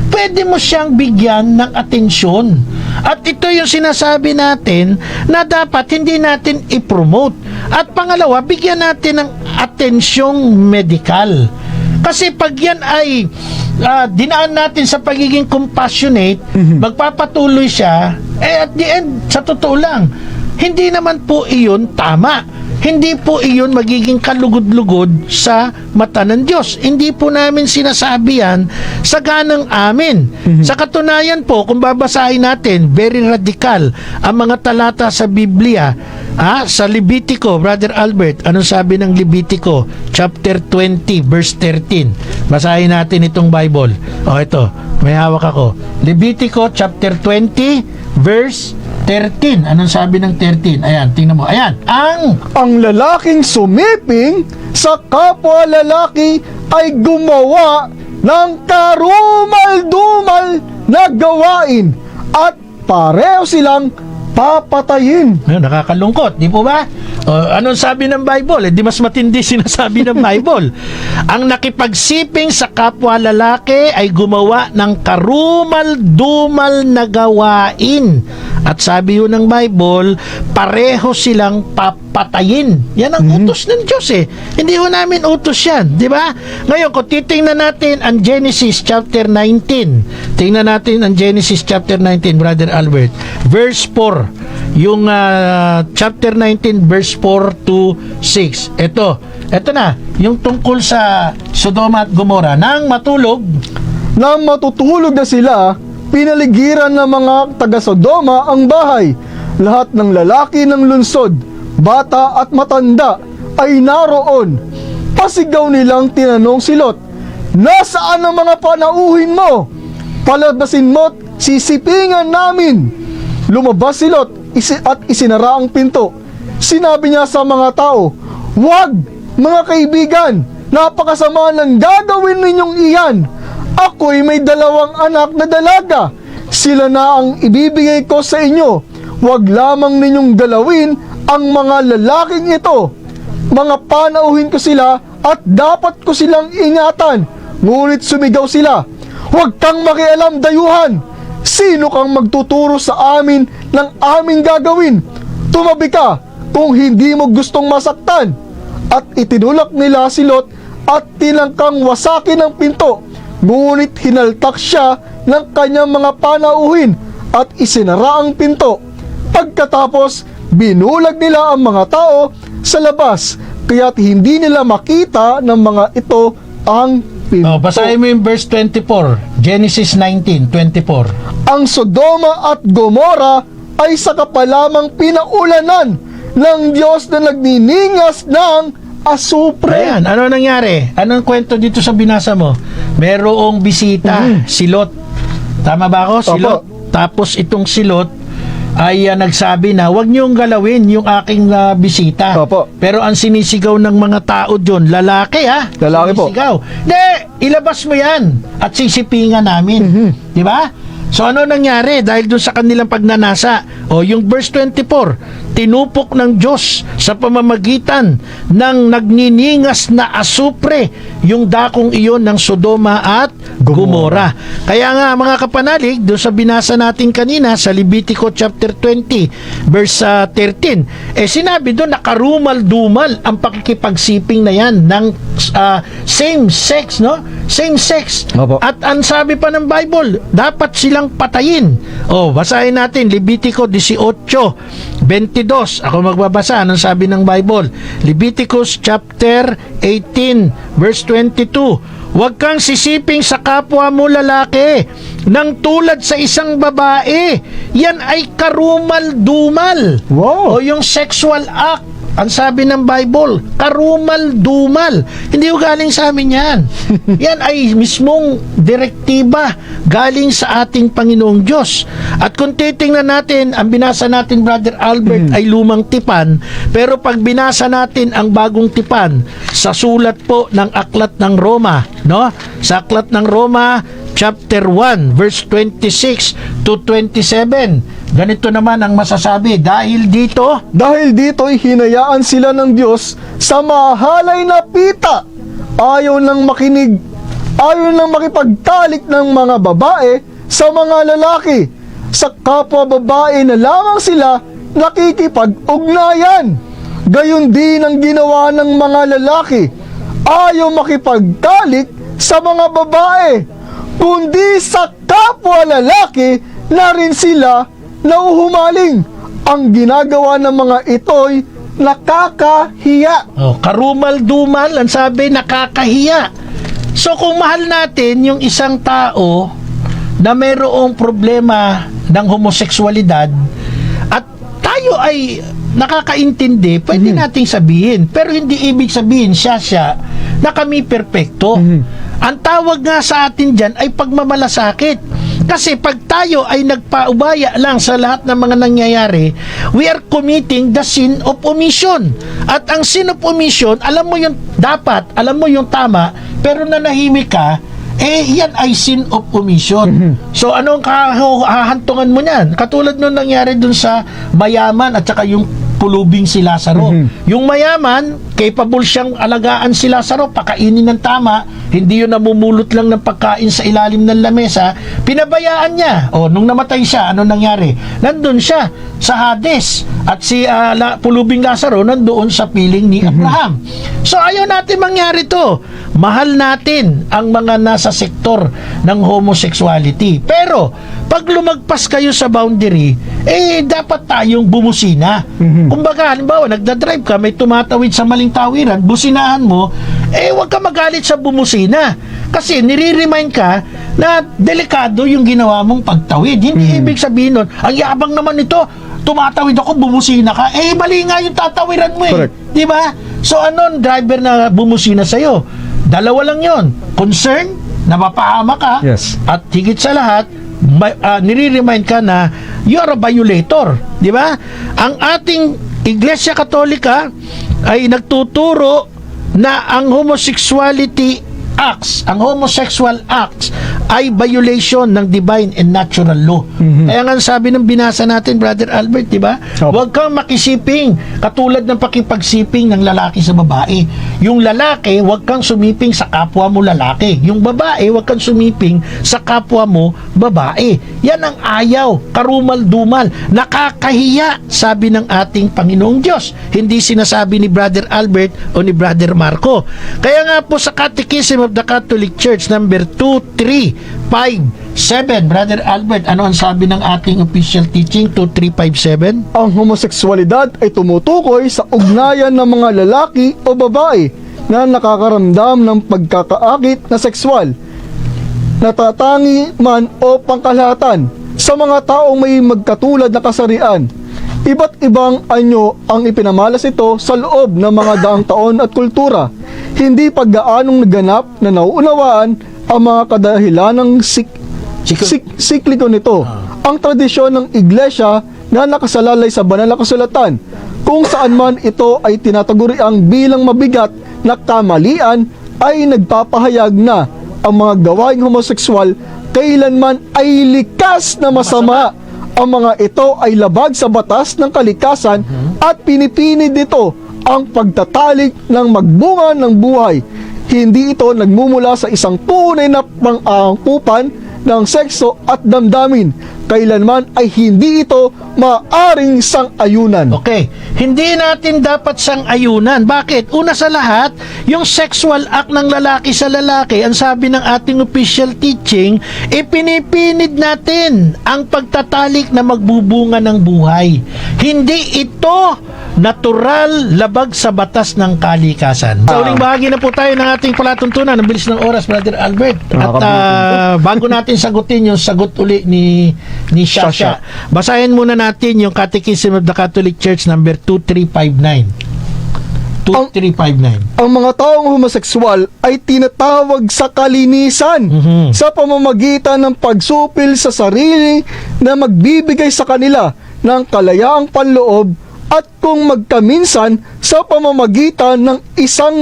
[SPEAKER 2] Pwede mo siyang bigyan ng atensyon. At ito yung sinasabi natin na dapat hindi natin i-promote. At pangalawa, bigyan natin ng atensyong medikal. Kasi pag yan ay dinaan natin sa pagiging compassionate, magpapatuloy siya, at the end, sa totoo lang, hindi naman po iyon tama. Hindi po iyon magiging kalugod-lugod sa mata ng Diyos. Hindi po namin sinasabi yan sa ganang amin. Sa katunayan po, kung babasahin natin, very radical ang mga talata sa Biblia. Sa Levitico, Brother Albert, anong sabi ng Levitico? Chapter 20, verse 13. Basahin natin itong Bible. Ito, may hawak ako. Levitico, chapter 20, verse 13. Anong sabi ng 13? Ayan, tingnan mo. Ayan,
[SPEAKER 3] Ang lalaking sumiping sa kapwa lalaki ay gumawa ng karumal-dumal na gawain at pareho silang papatayin.
[SPEAKER 2] Nakakalungkot, di po ba? Anong sabi ng Bible? Di mas matindi sinasabi ng Bible. Ang nakipagsiping sa kapwa lalaki ay gumawa ng karumal-dumal na gawain. At sabi yun ng Bible, pareho silang papatayin. Yan ang utos ng Diyos Hindi ho namin utos yan, di ba? Ngayon, kung titingnan natin ang Genesis chapter 19, tingnan natin ang Genesis chapter 19, Brother Albert, verse 4, yung chapter 19, verse 4 to 6. Ito na, yung tungkol sa Sodoma at Gomora. Nang matutulog na sila, pinaligiran ng mga taga-Sodoma ang bahay. Lahat ng lalaki ng lungsod, bata at matanda ay naroon. Pasigaw nilang tinanong si Lot, nasaan ang mga panauhin mo? Palabasin mo't sisipingan namin. Lumabas si Lot at isinara ang pinto. Sinabi niya sa mga tao, "Wag, mga kaibigan, napakasama ng gagawin ninyong iyan. Ako'y may 2 anak na dalaga. Sila na ang ibibigay ko sa inyo. Huwag lamang ninyong galawin ang mga lalaking ito. Mga panauhin ko sila at dapat ko silang ingatan." Ngunit sumigaw sila, "Huwag kang makialam, dayuhan! Sino kang magtuturo sa amin ng aming gagawin? Tumabi ka kung hindi mo gustong masaktan." At itinulak nila si Lot at tinangkang wasakin ang pinto. Ngunit hinaltak siya ng kanyang mga panauhin at isinara ang pinto. Pagkatapos, binulag nila ang mga tao sa labas, kaya't hindi nila makita ng mga ito ang basahin mo yung verse 24. Genesis 19:24.
[SPEAKER 3] Ang Sodoma at Gomora ay saka pa lamang pinaulanan ng Diyos na nagniningas ng asupre.
[SPEAKER 2] Ayan, ano nangyari? Anong kwento dito sa binasa mo? Merong bisita, si Lot. Tama ba ako? Si
[SPEAKER 3] Opo.
[SPEAKER 2] Lot. Tapos itong si Lot ay nagsabi na, huwag niyong galawin yung aking bisita.
[SPEAKER 3] Opo.
[SPEAKER 2] Pero ang sinisigaw ng mga tao dyon, lalaki ha?
[SPEAKER 3] Lalaki po.
[SPEAKER 2] Sinisigaw. Hindi, ilabas mo yan at sisipingan namin. Di ba? So ano nangyari dahil dun sa kanilang pagnanasa? O yung verse 24, tinupok ng Diyos sa pamamagitan ng nagniningas na asupre yung dakong iyon ng Sodoma at Gomora. Kaya nga mga kapanalig, doon sa binasa natin kanina sa Levitico chapter 20 verse 13, sinabi doon na karumal-dumal ang pakikipagsiping na yan ng same sex, no? Same sex.
[SPEAKER 3] Opo.
[SPEAKER 2] At ang sabi pa ng Bible, dapat silang patayin. Basahin natin Levitico 18:22. Ako magbabasa. Anong sabi ng Bible? Leviticus chapter 18 verse 22. Huwag kang sisiping sa kapwa mo lalaki nang tulad sa isang babae. Yan ay karumal-dumal.
[SPEAKER 3] Wow.
[SPEAKER 2] O yung sexual act. Ang sabi ng Bible, karumal-dumal. Hindi ko galing sa amin yan. Yan ay mismong direktiba galing sa ating Panginoong Diyos. At kung titingnan natin, ang binasa natin, Brother Albert, ay lumang tipan. Pero pag binasa natin ang bagong tipan, sa sulat po ng Aklat ng Roma, no? Sa Aklat ng Roma, chapter 1, verse 26 to 27. Ganito naman ang masasabi. Dahil dito
[SPEAKER 3] ay hinayaan sila ng Diyos sa mahalay na pita. Ayaw nang makinig, ayaw nang makipagtalik ng mga babae sa mga lalaki. Sa kapwa babae na lamang sila nakikipag-ugnayan. Gayon din ang ginawa ng mga lalaki. Ayaw makipagtalik sa mga babae, kundi sa kapwa lalaki na rin sila nauhumaling. Ang ginagawa ng mga ito'y nakakahiya.
[SPEAKER 2] Karumal-dumal, ang sabi, nakakahiya. So kung mahal natin yung isang tao na mayroong problema ng homoseksualidad at tayo ay nakakaintindi, pwede nating sabihin. Pero hindi ibig sabihin siya na kami perpekto. Ang tawag nga sa atin dyan ay pagmamalasakit. Kasi pag tayo ay nagpaubaya lang sa lahat ng mga nangyayari, we are committing the sin of omission. At ang sin of omission, alam mo yung dapat, alam mo yung tama, pero nanahimik ka, yan ay sin of omission. So anong hahantungan mo niyan? Katulad nung nangyari dun sa mayaman at saka yung pulubing si Lazaro. Yung mayaman, capable siyang alagaan si Lazaro, pakainin ng tama, hindi yun namumulot lang ng pagkain sa ilalim ng lamesa, pinabayaan niya. Nung namatay siya, ano nangyari? Nandun siya sa Hades at si pulubing Lazaro nandoon sa piling ni Abraham. So ayaw natin mangyari to. Mahal natin ang mga nasa sektor ng homosexuality. Pero pag lumagpas kayo sa boundary, dapat tayong bumusina. Kumbaga, halimbawa, nagdadrive ka, may tumatawid sa maling tawiran, businahan mo, huwag ka magalit sa bumusina. Kasi nire-remind ka na delikado yung ginawa mong pagtawid. Hindi ibig sabihin nun, ang yabang naman ito, tumatawid ako, bumusina ka. Mali nga yung tatawiran mo
[SPEAKER 3] Correct.
[SPEAKER 2] Di ba? So, anong driver na bumusina sa'yo? Dalawa lang yon. Concern, na mapahama ka,
[SPEAKER 3] Yes.
[SPEAKER 2] at higit sa lahat, nire-remind ka na you are a violator, di ba? Ang ating Iglesia Katolika ay nagtuturo na ang homosexual acts ay violation ng divine and natural law. Kaya nga sabi ng binasa natin, Brother Albert, di ba?
[SPEAKER 3] Opo.
[SPEAKER 2] Huwag kang makisiping katulad ng pakipagsiping ng lalaki sa babae. Yung lalaki, huwag kang sumiping sa kapwa mo lalaki. Yung babae, huwag kang sumiping sa kapwa mo babae. Yan ang ayaw, karumal-dumal, nakakahiya, sabi ng ating Panginoong Diyos. Hindi sinasabi ni Brother Albert o ni Brother Marco. Kaya nga po sa Catechism of the Catholic Church number 2357, Brother Albert, ano ang sabi ng ating official teaching 2357?
[SPEAKER 3] Ang homoseksualidad ay tumutukoy sa ugnayan ng mga lalaki o babae na nakakaramdam ng pagkakaakit na sexual, natatangi man o pangkalahatan sa mga taong may magkatulad na kasarian. Iba't ibang anyo ang ipinamalas ito sa loob ng mga daang taon at kultura. Hindi paggaanong naganap na nauunawaan ang mga kadahilan ng sikliko nito. Ang tradisyon ng iglesia na nakasalalay sa banal na kasulatan, kung saan man ito ay tinataguriang bilang mabigat na kamalian, ay nagpapahayag na ang mga gawaing homosekswal kailanman ay likas na masama. Ang mga ito ay labag sa batas ng kalikasan at pinipinid nito ang pagtatalik ng magbunga ng buhay. Hindi ito nagmumula sa isang tunay na pang-aangkupan ng sekso at damdamin. Kailanman ay hindi ito maaring sang-ayunan.
[SPEAKER 2] Okay, hindi natin dapat sang-ayunan. Bakit? Una sa lahat, yung sexual act ng lalaki sa lalaki, ang sabi ng ating official teaching, ipinipinid natin ang pagtatalik na magbubunga ng buhay. Hindi ito natural labag sa batas ng kalikasan. Sa uling bahagi na po tayo ng ating palatuntunan. Ang bilis ng oras, Brother Albert. At bago natin sagutin yung sagot uli ni Shasha, basahin muna natin yung Catechism of the Catholic Church number 2359. 2359.
[SPEAKER 3] Ang mga taong homosekswal ay tinatawag sa kalinisan sa pamamagitan ng pagsupil sa sarili na magbibigay sa kanila ng kalayaang panloob at kung magkaminsan sa pamamagitan ng isang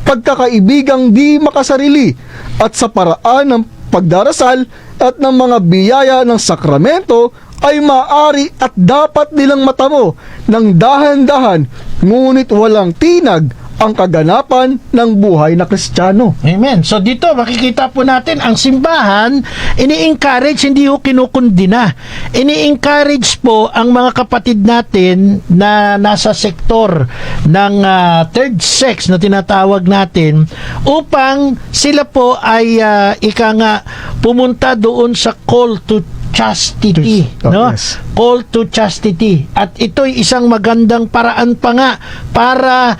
[SPEAKER 3] pagkakaibigang di makasarili at sa paraan ng pagdarasal at ng mga biyaya ng sakramento ay maaari at dapat nilang matamo ng dahan-dahan, ngunit walang tinag ang kaganapan ng buhay na Kristiyano.
[SPEAKER 2] Amen. So dito makikita po natin ang simbahan ini-encourage, hindi ho kinukundina. Ini-encourage po ang mga kapatid natin na nasa sektor ng third sex na tinatawag natin upang sila po ay pumunta doon sa call to chastity, no?
[SPEAKER 3] Yes.
[SPEAKER 2] Call to chastity. At ito'y isang magandang paraan pa nga para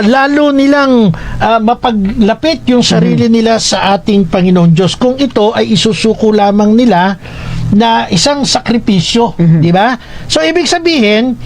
[SPEAKER 2] lalo nilang mapaglapit yung sarili nila sa ating Panginoon Diyos. Kung ito ay isusuko lamang nila na isang sakripisyo, di ba? So ibig sabihin,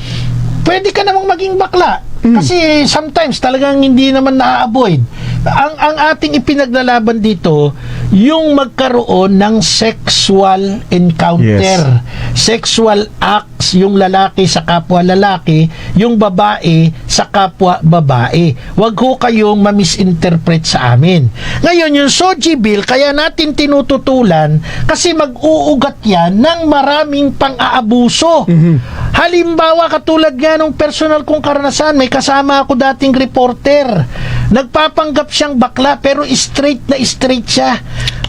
[SPEAKER 2] pwede ka namang maging bakla. Kasi sometimes talagang hindi naman na-avoid. Ang ating ipinaglalaban dito, yung magkaroon ng sexual encounter. Sexual acts, yung lalaki sa kapwa lalaki, yung babae sa kapwa babae. Huwag ho kayong ma-misinterpret sa amin. Ngayon, yung SOGI bill, kaya natin tinututulan kasi mag-uugat yan ng maraming pang-aabuso. Halimbawa, katulad nga nung personal kong karanasan, may kasama ako dating reporter. Nagpapanggap siyang bakla pero straight na straight siya.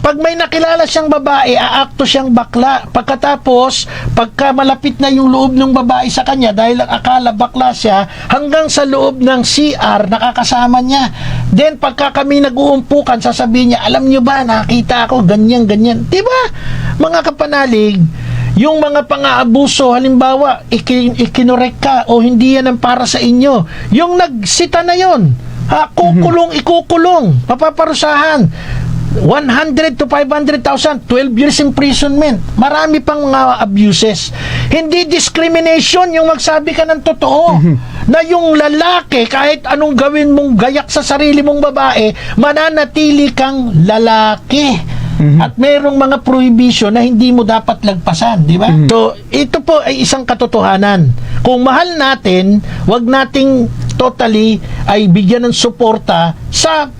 [SPEAKER 2] Pag may nakilala siyang babae, aakto siyang bakla. Pagkatapos, pagka malapit na yung loob ng babae sa kanya, dahil ang akala bakla siya, hanggang sa loob ng CR, nakakasama niya. Then, pagka kami nag-uumpukan, sasabihin niya, alam niyo ba, nakita ako, ganyan, ganyan. Diba? Mga kapanalig, yung mga pang-aabuso, halimbawa, ikinorek ka o hindi yan ang para sa inyo. Yung nagsita na yon, ikukulong, mapaparusahan. 100 to 500,000, 12 years imprisonment. Marami pang mga abuses. Hindi discrimination yung magsabi ka ng totoo. Na yung lalaki, kahit anong gawin mong gayak sa sarili mong babae, mananatili kang lalaki. At mayroong mga prohibition na hindi mo dapat lagpasan, di ba? So, ito po ay isang katotohanan. Kung mahal natin, wag nating totally ay bigyan ng suporta sa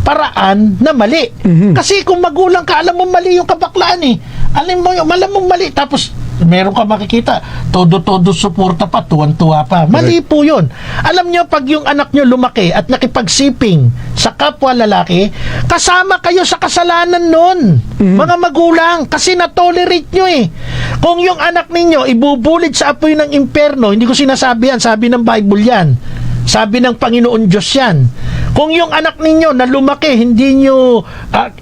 [SPEAKER 2] paraan na mali. Kasi kung magulang ka, alam mo mali yung kabaklaan eh. Alam mo mali, tapos meron ka makikita, todo-todo suporta pa, tuwan-tuwa pa. Mali po yun. Alam nyo, pag yung anak nyo lumaki at nakipagsiping sa kapwa lalaki, kasama kayo sa kasalanan nun. Mga magulang, kasi na-tolerate nyo eh. Kung yung anak ninyo ibubulit sa apoy ng impyerno, hindi ko sinasabi yan, sabi ng Bible yan. Sabi ng Panginoon Diyos yan. Kung yung anak ninyo na lumaki, hindi nyo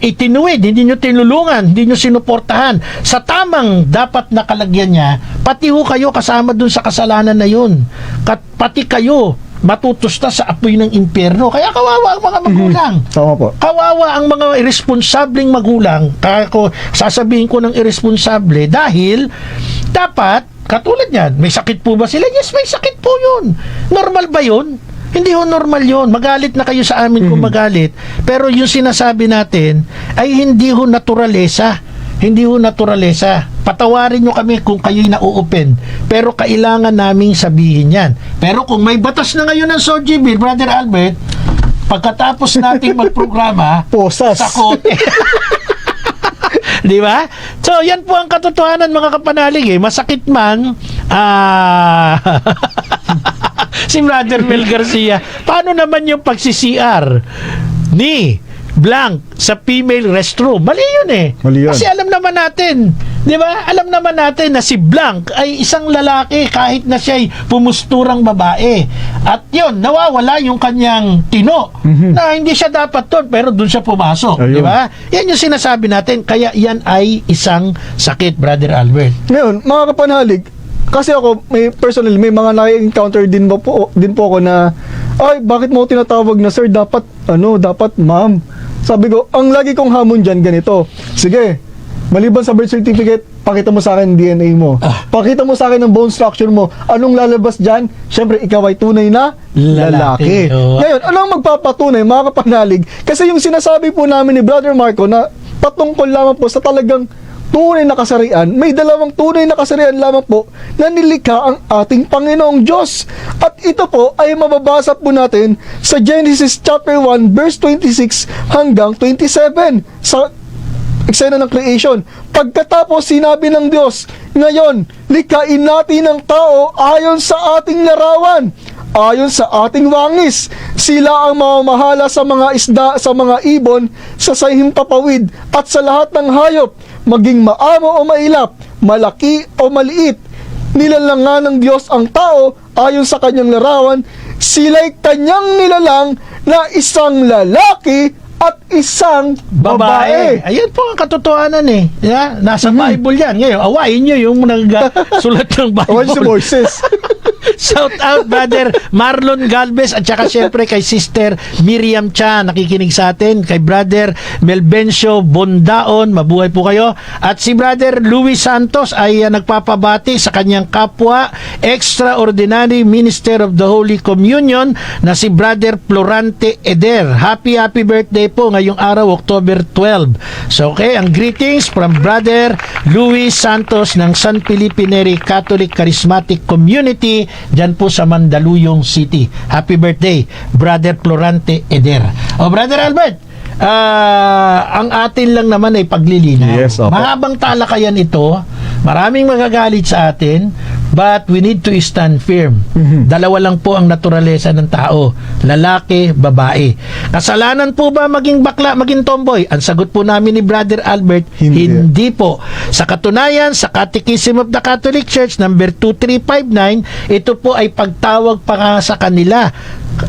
[SPEAKER 2] itinuwid, hindi nyo tinulungan, hindi nyo sinuportahan sa tamang dapat nakalagyan niya, pati ho kayo kasama dun sa kasalanan na yun. Pati kayo matutusta sa apoy ng impyerno. Kaya kawawa ang mga magulang.
[SPEAKER 3] Tama po.
[SPEAKER 2] Kawawa ang mga irresponsableng magulang. Kaya ko sasabihin ko ng irresponsable dahil dapat katulad yan, may sakit po ba sila? Yes, may sakit po yun. Normal ba yun? Hindi ho normal yun. Magalit na kayo sa amin kung magalit. Pero yung sinasabi natin ay hindi ho naturalesa. Hindi ho naturalesa. Patawarin nyo kami kung kayo'y na-open. Pero kailangan naming sabihin yan. Pero kung may batas na ngayon ng SOGI Bill, Brother Albert, pagkatapos nating magprograma,
[SPEAKER 3] Posas.
[SPEAKER 2] sa kote. Di ba? So, yan po ang katotohanan mga kapanalig eh. Masakit man, si Brother Mel Garcia, paano naman yung pagsi-CR ni blank sa female restroom? Mali yun eh.
[SPEAKER 3] Mali yun.
[SPEAKER 2] Kasi alam naman natin, di ba? Alam naman natin na si blank ay isang lalaki kahit na siya'y pumusturang babae. At yun, nawawala yung kanyang tino na hindi siya dapat doon pero doon siya pumasok.
[SPEAKER 3] Ayun.
[SPEAKER 2] Di ba? Yan yung sinasabi natin. Kaya yan ay isang sakit, Brother Albert.
[SPEAKER 3] Ngayon, mga kapanalig, kasi ako, may mga na-encounter din po ako na, ay, bakit mo tinatawag na sir? Dapat ma'am. Sabi ko, ang lagi kong hamon dyan, ganito. Sige, maliban sa birth certificate, pakita mo sa akin DNA mo. Pakita mo sa akin ang bone structure mo. Anong lalabas dyan? Siyempre, ikaw ay tunay na lalaki.
[SPEAKER 2] Oo.
[SPEAKER 3] Ngayon, anong magpapatunay, mga kapanalig? Kasi yung sinasabi po namin ni Brother Marco na patungkol lamang po sa talagang tunay na kasarian, may dalawang tunay na kasarian lamang po na nilikha ang ating Panginoong Diyos. At ito po ay mababasa po natin sa Genesis chapter 1 verse 26 hanggang 27 sa eksena ng creation. Pagkatapos sinabi ng Diyos, ngayon, likhain natin ang tao ayon sa ating larawan, ayon sa ating wangis. Sila ang mamamahala sa mga isda, sa mga ibon, sa himpapawid, at sa lahat ng hayop, maging maamo o mailap, malaki o maliit. Nilalang nga ng Diyos ang tao ayon sa kanyang larawan. Sila'y kanyang nilalang na isang lalaki at isang babae.
[SPEAKER 2] Ayan po ang katotohanan eh. Yeah? Nasa Bible yan. Ngayon, awayin nyo yung nagsulat ng Bible.
[SPEAKER 3] Awan si Moises.
[SPEAKER 2] Shout out Brother Marlon Galvez at saka syempre kay Sister Miriam Cha nakikinig sa atin, kay Brother Melbencio Bondaon, mabuhay po kayo, at si Brother Luis Santos ay nagpapabati sa kanyang kapwa Extraordinary Minister of the Holy Communion na si Brother Florante Eder. Happy birthday po ngayong araw, October 12. So okay, ang greetings from Brother Luis Santos ng San Felipe Neri Catholic Charismatic Community dyan po sa Mandaluyong City. Happy birthday, Brother Florante Eder. O Brother Albert, ang atin lang naman ay paglilinaw.
[SPEAKER 3] Yes, opo.
[SPEAKER 2] Mahabang talakayan ito, maraming magagalit sa atin, but we need to stand firm. Dalawa lang po ang naturalesa ng tao, lalaki, babae. Kasalanan po ba maging bakla, maging tomboy? Ang sagot po namin ni Brother Albert, hindi po. Sa katunayan, sa Catechism of the Catholic Church number 2359, ito po ay pagtawag pa nga sa kanila,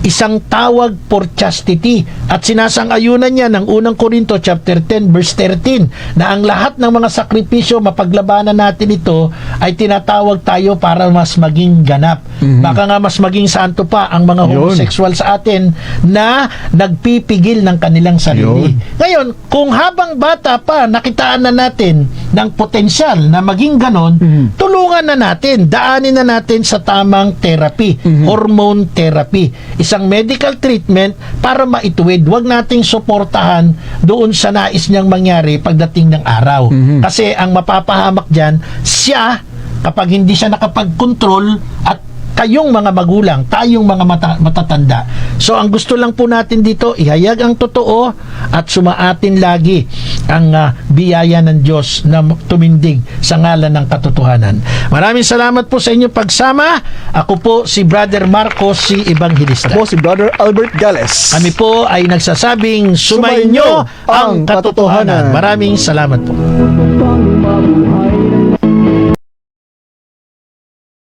[SPEAKER 2] isang tawag for chastity, at sinasang-ayunan niya ng unang Korinto chapter 10 verse 13 na ang lahat ng mga sakripisyo mapaglabanan natin ito ay tinatawag tayo para mas maging ganap. Baka nga mas maging santo pa ang mga homosexual sa atin na nagpipigil ng kanilang sarili. Ngayon, kung habang bata pa nakitaan na natin ng potensyal na maging ganon, tulungan na natin, daanin na natin sa tamang therapy, hormone therapy, isang medical treatment para maituwid. Huwag nating suportahan doon sa nais niyang mangyari pagdating ng araw. Kasi ang mapapahamak dyan, siya, kapag hindi siya nakapag-control, at kayong mga magulang, tayong mga matatanda. So ang gusto lang po natin dito, ihayag ang totoo at sumaatin lagi ang biyaya ng Diyos na tumindig sa ngalan ng katotohanan. Maraming salamat po sa inyong pagsama. Ako po si Brother Marcos, si Evangelista.
[SPEAKER 3] Ako si Brother Albert Gales.
[SPEAKER 2] Kami po ay nagsasabing sumainyo ang katotohanan. Maraming salamat po.
[SPEAKER 4] Upang mabuhay